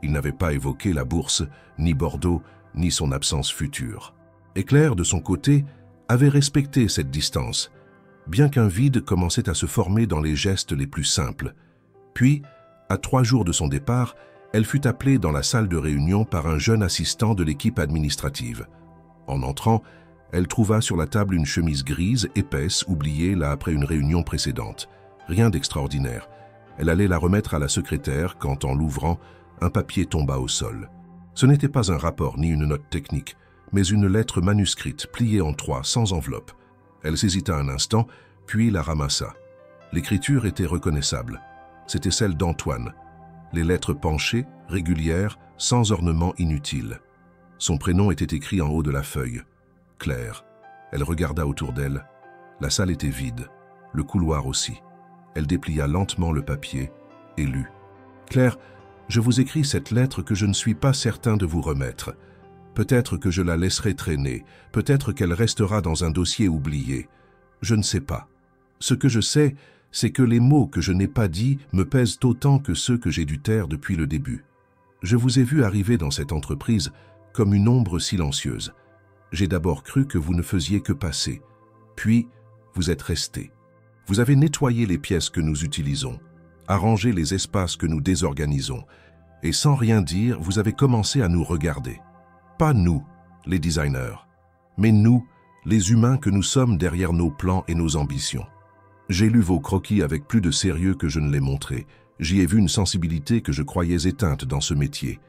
Il n'avait pas évoqué la bourse, ni Bordeaux, ni son absence future. Et Claire, de son côté, avait respecté cette distance, bien qu'un vide commençait à se former dans les gestes les plus simples. Puis, à 3 jours de son départ, elle fut appelée dans la salle de réunion par un jeune assistant de l'équipe administrative. En entrant, elle trouva sur la table une chemise grise, épaisse, oubliée là après une réunion précédente. Rien d'extraordinaire. Elle allait la remettre à la secrétaire quand, en l'ouvrant, un papier tomba au sol. Ce n'était pas un rapport ni une note technique, mais une lettre manuscrite, pliée en 3, sans enveloppe. Elle s'hésita un instant, puis la ramassa. L'écriture était reconnaissable. C'était celle d'Antoine. Les lettres penchées, régulières, sans ornement inutile. Son prénom était écrit en haut de la feuille. Claire. Elle regarda autour d'elle. La salle était vide, le couloir aussi. Elle déplia lentement le papier et lut. « Claire, je vous écris cette lettre que je ne suis pas certain de vous remettre. Peut-être que je la laisserai traîner, peut-être qu'elle restera dans un dossier oublié. Je ne sais pas. Ce que je sais, c'est que les mots que je n'ai pas dits me pèsent autant que ceux que j'ai dû taire depuis le début. Je vous ai vu arriver dans cette entreprise comme une ombre silencieuse. J'ai d'abord cru que vous ne faisiez que passer. Puis, vous êtes resté. Vous avez nettoyé les pièces que nous utilisons, arrangé les espaces que nous désorganisons, et sans rien dire, vous avez commencé à nous regarder. Pas nous, les designers, mais nous, les humains que nous sommes derrière nos plans et nos ambitions. J'ai lu vos croquis avec plus de sérieux que je ne l'ai montré. J'y ai vu une sensibilité que je croyais éteinte dans ce métier.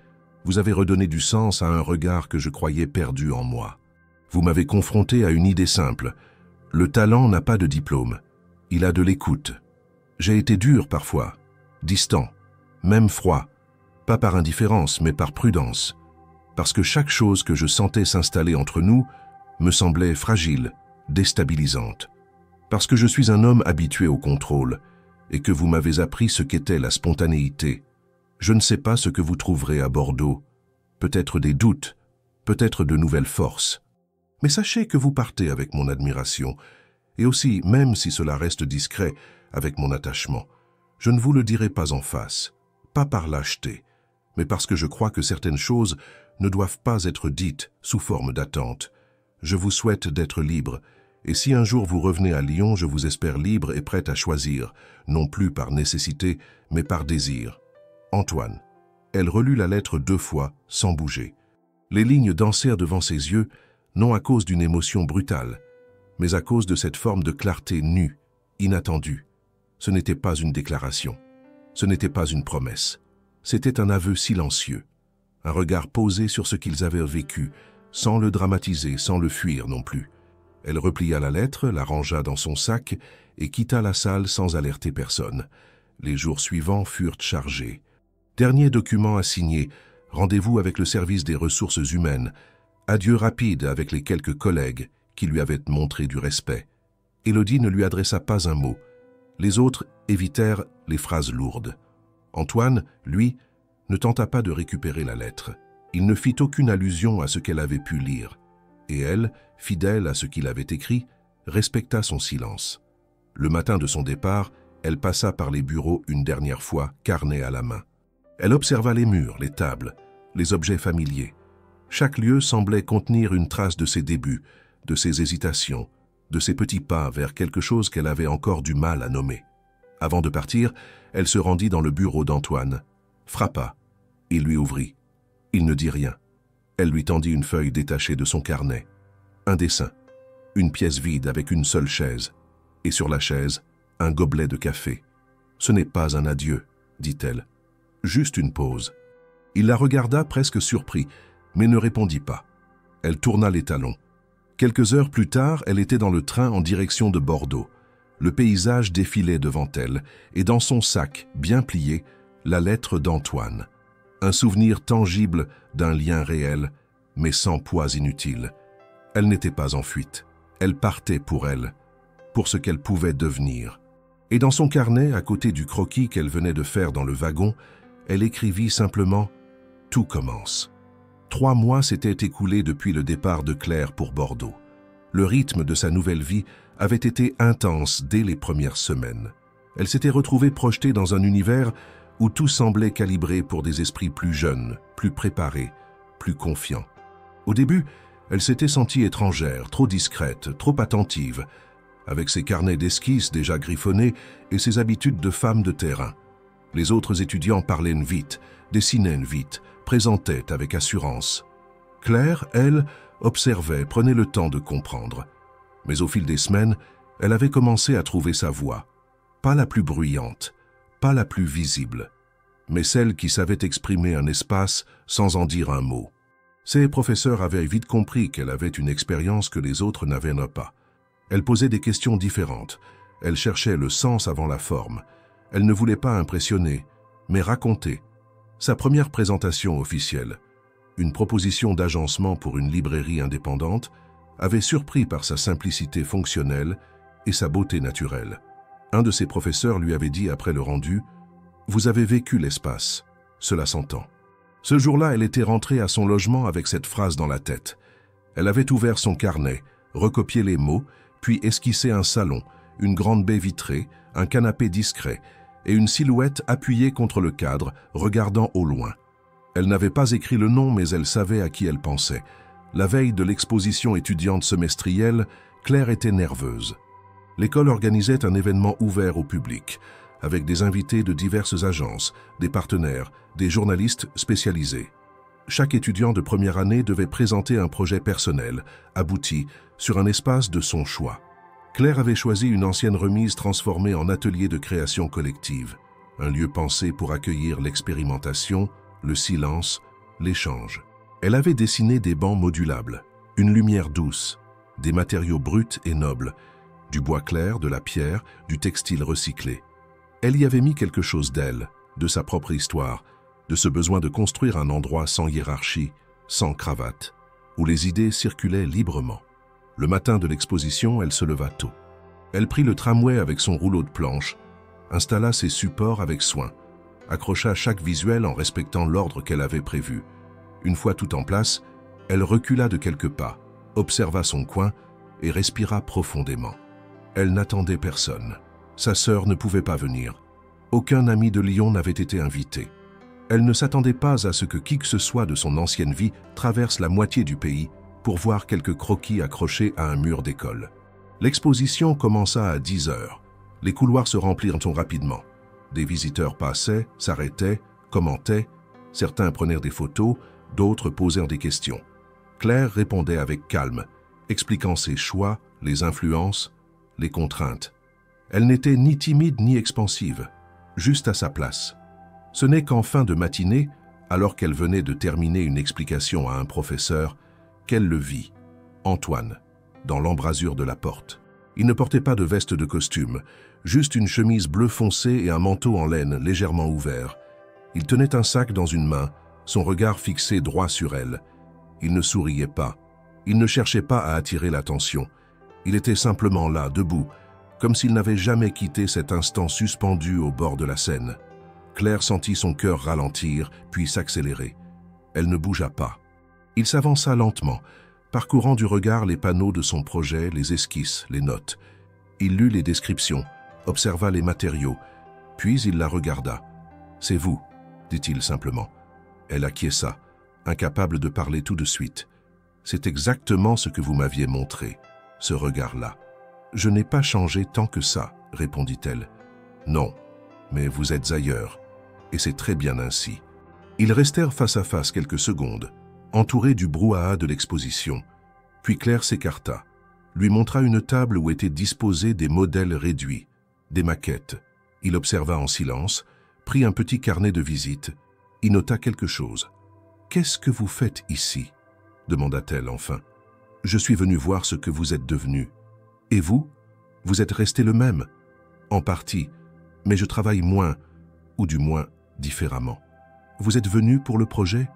Vous avez redonné du sens à un regard que je croyais perdu en moi. Vous m'avez confronté à une idée simple. Le talent n'a pas de diplôme. Il a de l'écoute. J'ai été dur parfois, distant, même froid, pas par indifférence mais par prudence, parce que chaque chose que je sentais s'installer entre nous me semblait fragile, déstabilisante. Parce que je suis un homme habitué au contrôle et que vous m'avez appris ce qu'était la spontanéité. Je ne sais pas ce que vous trouverez à Bordeaux. Peut-être des doutes, peut-être de nouvelles forces. Mais sachez que vous partez avec mon admiration, et aussi, même si cela reste discret, avec mon attachement. Je ne vous le dirai pas en face, pas par lâcheté, mais parce que je crois que certaines choses ne doivent pas être dites sous forme d'attente. Je vous souhaite d'être libre, et si un jour vous revenez à Lyon, je vous espère libre et prête à choisir, non plus par nécessité, mais par désir. Antoine. Elle relut la lettre 2 fois, sans bouger. Les lignes dansèrent devant ses yeux, non à cause d'une émotion brutale, mais à cause de cette forme de clarté nue, inattendue. Ce n'était pas une déclaration, ce n'était pas une promesse, c'était un aveu silencieux, un regard posé sur ce qu'ils avaient vécu, sans le dramatiser, sans le fuir non plus. Elle replia la lettre, la rangea dans son sac et quitta la salle sans alerter personne. Les jours suivants furent chargés. Dernier document à signer, rendez-vous avec le service des ressources humaines, adieu rapide avec les quelques collègues qui lui avaient montré du respect. Élodie ne lui adressa pas un mot. Les autres évitèrent les phrases lourdes. Antoine, lui, ne tenta pas de récupérer la lettre. Il ne fit aucune allusion à ce qu'elle avait pu lire. Et elle, fidèle à ce qu'il avait écrit, respecta son silence. Le matin de son départ, elle passa par les bureaux une dernière fois, carnet à la main. Elle observa les murs, les tables, les objets familiers. Chaque lieu semblait contenir une trace de ses débuts, de ses hésitations, de ses petits pas vers quelque chose qu'elle avait encore du mal à nommer. Avant de partir, elle se rendit dans le bureau d'Antoine, frappa, il lui ouvrit. Il ne dit rien. Elle lui tendit une feuille détachée de son carnet. Un dessin, une pièce vide avec une seule chaise, et sur la chaise, un gobelet de café. « Ce n'est pas un adieu, dit-elle, juste une pause. » Il la regarda presque surpris, mais ne répondit pas. Elle tourna les talons. Quelques heures plus tard, elle était dans le train en direction de Bordeaux. Le paysage défilait devant elle, et dans son sac, bien plié, la lettre d'Antoine. Un souvenir tangible d'un lien réel, mais sans poids inutile. Elle n'était pas en fuite. Elle partait pour elle, pour ce qu'elle pouvait devenir. Et dans son carnet, à côté du croquis qu'elle venait de faire dans le wagon, elle écrivit simplement « Tout commence ». 3 mois s'étaient écoulés depuis le départ de Claire pour Bordeaux. Le rythme de sa nouvelle vie avait été intense dès les premières semaines. Elle s'était retrouvée projetée dans un univers où tout semblait calibré pour des esprits plus jeunes, plus préparés, plus confiants. Au début, elle s'était sentie étrangère, trop discrète, trop attentive, avec ses carnets d'esquisses déjà griffonnés et ses habitudes de femme de terrain. Les autres étudiants parlaient vite, dessinaient vite, présentaient avec assurance. Claire, elle, observait, prenait le temps de comprendre. Mais au fil des semaines, elle avait commencé à trouver sa voix. Pas la plus bruyante, pas la plus visible, mais celle qui savait exprimer un espace sans en dire un mot. Ses professeurs avaient vite compris qu'elle avait une expérience que les autres n'avaient pas. Elle posait des questions différentes. Elle cherchait le sens avant la forme. Elle ne voulait pas impressionner, mais raconter. Sa première présentation officielle, une proposition d'agencement pour une librairie indépendante, avait surpris par sa simplicité fonctionnelle et sa beauté naturelle. Un de ses professeurs lui avait dit après le rendu « Vous avez vécu l'espace, cela s'entend ». Ce jour-là, elle était rentrée à son logement avec cette phrase dans la tête. Elle avait ouvert son carnet, recopié les mots, puis esquissé un salon, une grande baie vitrée, un canapé discret et une silhouette appuyée contre le cadre, regardant au loin. Elle n'avait pas écrit le nom, mais elle savait à qui elle pensait. La veille de l'exposition étudiante semestrielle, Claire était nerveuse. L'école organisait un événement ouvert au public, avec des invités de diverses agences, des partenaires, des journalistes spécialisés. Chaque étudiant de première année devait présenter un projet personnel, abouti, sur un espace de son choix. Claire avait choisi une ancienne remise transformée en atelier de création collective, un lieu pensé pour accueillir l'expérimentation, le silence, l'échange. Elle avait dessiné des bancs modulables, une lumière douce, des matériaux bruts et nobles, du bois clair, de la pierre, du textile recyclé. Elle y avait mis quelque chose d'elle, de sa propre histoire, de ce besoin de construire un endroit sans hiérarchie, sans cravate, où les idées circulaient librement. Le matin de l'exposition, elle se leva tôt. Elle prit le tramway avec son rouleau de planche, installa ses supports avec soin, accrocha chaque visuel en respectant l'ordre qu'elle avait prévu. Une fois tout en place, elle recula de quelques pas, observa son coin et respira profondément. Elle n'attendait personne. Sa sœur ne pouvait pas venir. Aucun ami de Lyon n'avait été invité. Elle ne s'attendait pas à ce que qui que ce soit de son ancienne vie traverse la moitié du pays pour voir quelques croquis accrochés à un mur d'école. L'exposition commença à 10 heures. Les couloirs se remplirent rapidement. Des visiteurs passaient, s'arrêtaient, commentaient. Certains prenaient des photos, d'autres posèrent des questions. Claire répondait avec calme, expliquant ses choix, les influences, les contraintes. Elle n'était ni timide ni expansive, juste à sa place. Ce n'est qu'en fin de matinée, alors qu'elle venait de terminer une explication à un professeur, qu'elle le vit, Antoine, dans l'embrasure de la porte. Il ne portait pas de veste de costume, juste une chemise bleu foncé et un manteau en laine légèrement ouvert. Il tenait un sac dans une main, son regard fixé droit sur elle. Il ne souriait pas. Il ne cherchait pas à attirer l'attention. Il était simplement là, debout, comme s'il n'avait jamais quitté cet instant suspendu au bord de la Seine. Claire sentit son cœur ralentir, puis s'accélérer. Elle ne bougea pas. Il s'avança lentement, parcourant du regard les panneaux de son projet, les esquisses, les notes. Il lut les descriptions, observa les matériaux, puis il la regarda. « C'est vous », dit-il simplement. Elle acquiesça, incapable de parler tout de suite. « C'est exactement ce que vous m'aviez montré, ce regard-là. »« Je n'ai pas changé tant que ça, » répondit-elle. « Non, mais vous êtes ailleurs, et c'est très bien ainsi. » Ils restèrent face à face quelques secondes, entourés du brouhaha de l'exposition. Puis Claire s'écarta, lui montra une table où étaient disposés des modèles réduits, des maquettes. Il observa en silence, prit un petit carnet de visite, y nota quelque chose. « Qu'est-ce que vous faites ici ?» demanda-t-elle enfin. « Je suis venue voir ce que vous êtes devenu. Et vous? Vous êtes resté le même? En partie, mais je travaille moins, ou du moins différemment. Vous êtes venu pour le projet?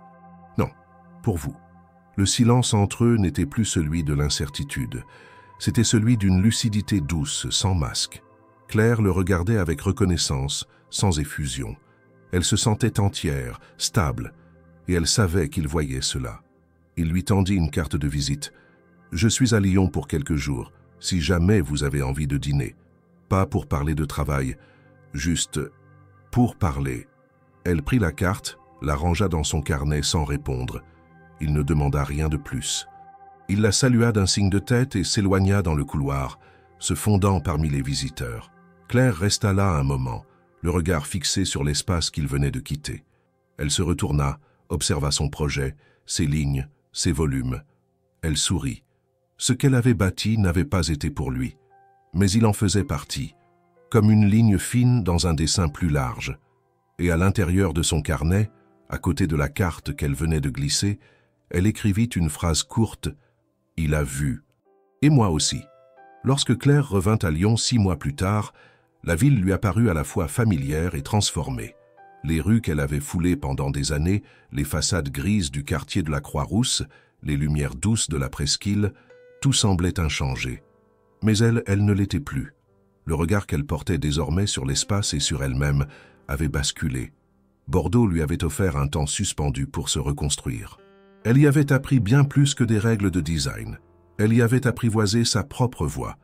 Non, pour vous. » Le silence entre eux n'était plus celui de l'incertitude. C'était celui d'une lucidité douce, sans masque. Claire le regardait avec reconnaissance, sans effusion. Elle se sentait entière, stable, et elle savait qu'il voyait cela. Il lui tendit une carte de visite. « Je suis à Lyon pour quelques jours, si jamais vous avez envie de dîner. Pas pour parler de travail, juste pour parler. » Elle prit la carte, la rangea dans son carnet sans répondre. Il ne demanda rien de plus. Il la salua d'un signe de tête et s'éloigna dans le couloir, se fondant parmi les visiteurs. Claire resta là un moment, le regard fixé sur l'espace qu'il venait de quitter. Elle se retourna, observa son projet, ses lignes, ses volumes. Elle sourit. Ce qu'elle avait bâti n'avait pas été pour lui, mais il en faisait partie, comme une ligne fine dans un dessin plus large. Et à l'intérieur de son carnet, à côté de la carte qu'elle venait de glisser, elle écrivit une phrase courte « Il a vu ». Et moi aussi. Lorsque Claire revint à Lyon 6 mois plus tard, la ville lui apparut à la fois familière et transformée. Les rues qu'elle avait foulées pendant des années, les façades grises du quartier de la Croix-Rousse, les lumières douces de la presqu'île, tout semblait inchangé. Mais elle ne l'était plus. Le regard qu'elle portait désormais sur l'espace et sur elle-même avait basculé. Bordeaux lui avait offert un temps suspendu pour se reconstruire. Elle y avait appris bien plus que des règles de design. Elle y avait apprivoisé sa propre voie.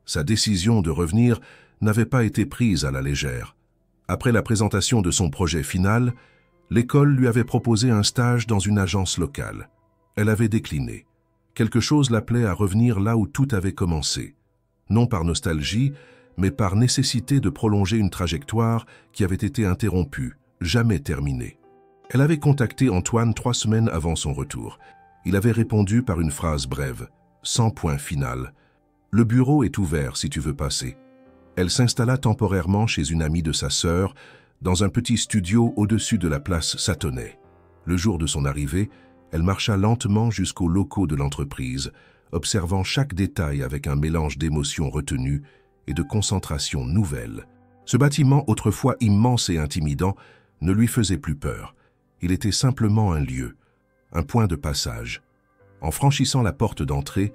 Sa décision de revenir n'avait pas été prise à la légère. Après la présentation de son projet final, l'école lui avait proposé un stage dans une agence locale. Elle avait décliné. Quelque chose l'appelait à revenir là où tout avait commencé. Non par nostalgie, mais par nécessité de prolonger une trajectoire qui avait été interrompue, jamais terminée. Elle avait contacté Antoine 3 semaines avant son retour. Il avait répondu par une phrase brève, sans point final. « Le bureau est ouvert si tu veux passer. » Elle s'installa temporairement chez une amie de sa sœur, dans un petit studio au-dessus de la place Satonnet. Le jour de son arrivée, elle marcha lentement jusqu'aux locaux de l'entreprise, observant chaque détail avec un mélange d'émotions retenues et de concentration nouvelle. Ce bâtiment, autrefois immense et intimidant, ne lui faisait plus peur. Il était simplement un lieu, un point de passage. En franchissant la porte d'entrée,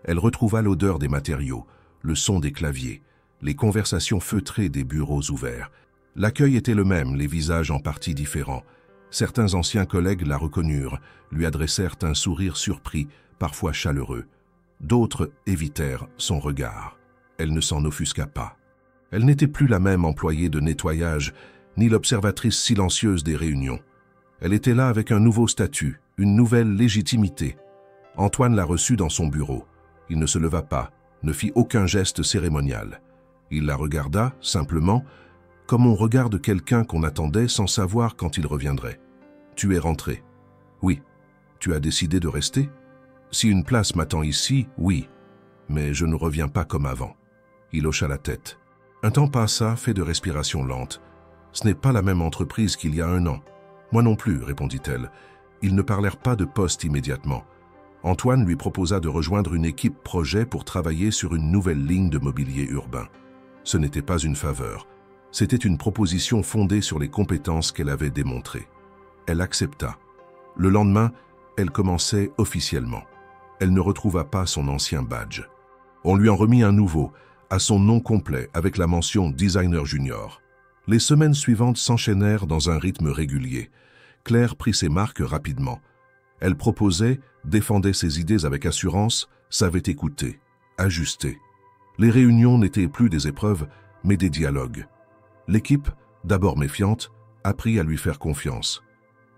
elle retrouva l'odeur des matériaux, le son des claviers, les conversations feutrées des bureaux ouverts. L'accueil était le même, les visages en partie différents. Certains anciens collègues la reconnurent, lui adressèrent un sourire surpris, parfois chaleureux. D'autres évitèrent son regard. Elle ne s'en offusqua pas. Elle n'était plus la même employée de nettoyage, ni l'observatrice silencieuse des réunions. Elle était là avec un nouveau statut, une nouvelle légitimité. Antoine la reçut dans son bureau. Il ne se leva pas, ne fit aucun geste cérémonial. Il la regarda, simplement, comme on regarde quelqu'un qu'on attendait sans savoir quand il reviendrait. « Tu es rentré. »« Oui. »« Tu as décidé de rester ?»« Si une place m'attend ici, oui. Mais je ne reviens pas comme avant. » Il hocha la tête. Un temps passa, fait de respiration lente. « Ce n'est pas la même entreprise qu'il y a 1 an. »« Moi non plus, » répondit-elle. Ils ne parlèrent pas de poste immédiatement. Antoine lui proposa de rejoindre une équipe projet pour travailler sur une nouvelle ligne de mobilier urbain. Ce n'était pas une faveur. C'était une proposition fondée sur les compétences qu'elle avait démontrées. Elle accepta. Le lendemain, elle commençait officiellement. Elle ne retrouva pas son ancien badge. On lui en remit un nouveau, à son nom complet, avec la mention « designer junior ». Les semaines suivantes s'enchaînèrent dans un rythme régulier. Claire prit ses marques rapidement. Elle proposait, défendait ses idées avec assurance, savait écouter, ajuster. Les réunions n'étaient plus des épreuves, mais des dialogues. L'équipe, d'abord méfiante, apprit à lui faire confiance.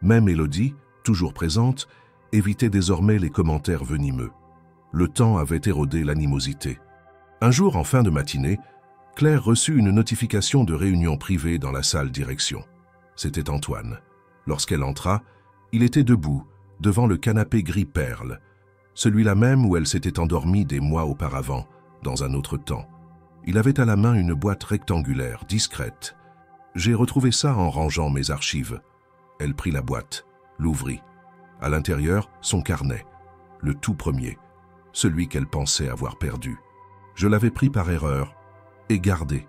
Même Élodie, toujours présente, évitait désormais les commentaires venimeux. Le temps avait érodé l'animosité. Un jour, en fin de matinée, Claire reçut une notification de réunion privée dans la salle direction. C'était Antoine. Lorsqu'elle entra, il était debout, devant le canapé gris perle, celui-là même où elle s'était endormie des mois auparavant, dans un autre temps. Il avait à la main une boîte rectangulaire, discrète. J'ai retrouvé ça en rangeant mes archives. Elle prit la boîte, l'ouvrit. À l'intérieur, son carnet, le tout premier, celui qu'elle pensait avoir perdu. Je l'avais pris par erreur et gardé.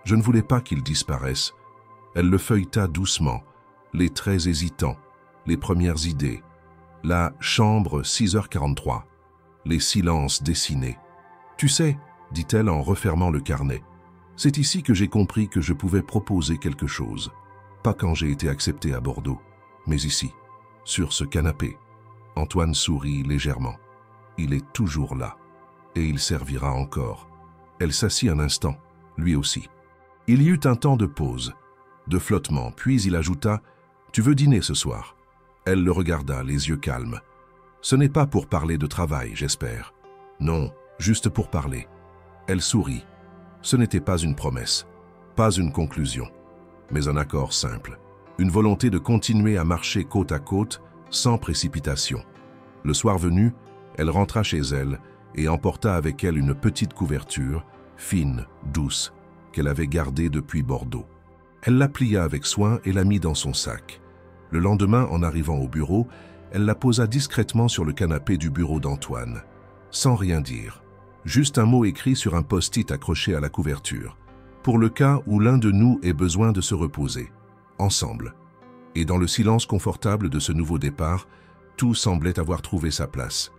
Je ne voulais pas qu'il disparaisse. Elle le feuilleta doucement, les traits hésitants, les premières idées. La chambre 6h43, les silences dessinés. « Tu sais, » dit-elle en refermant le carnet, « c'est ici que j'ai compris que je pouvais proposer quelque chose. Pas quand j'ai été accepté à Bordeaux, mais ici, sur ce canapé. » Antoine sourit légèrement. Il est toujours là, et il servira encore. Elle s'assit un instant, lui aussi. Il y eut un temps de pause, de flottement, puis il ajouta « Tu veux dîner ce soir ?» Elle le regarda, les yeux calmes. « Ce n'est pas pour parler de travail, j'espère. »« Non, juste pour parler. » Elle sourit. Ce n'était pas une promesse, pas une conclusion, mais un accord simple. Une volonté de continuer à marcher côte à côte, sans précipitation. Le soir venu, elle rentra chez elle et emporta avec elle une petite couverture, fine, douce, qu'elle avait gardée depuis Bordeaux. Elle la plia avec soin et la mit dans son sac. Le lendemain, en arrivant au bureau, elle la posa discrètement sur le canapé du bureau d'Antoine, sans rien dire. Juste un mot écrit sur un post-it accroché à la couverture, pour le cas où l'un de nous ait besoin de se reposer, ensemble. Et dans le silence confortable de ce nouveau départ, tout semblait avoir trouvé sa place.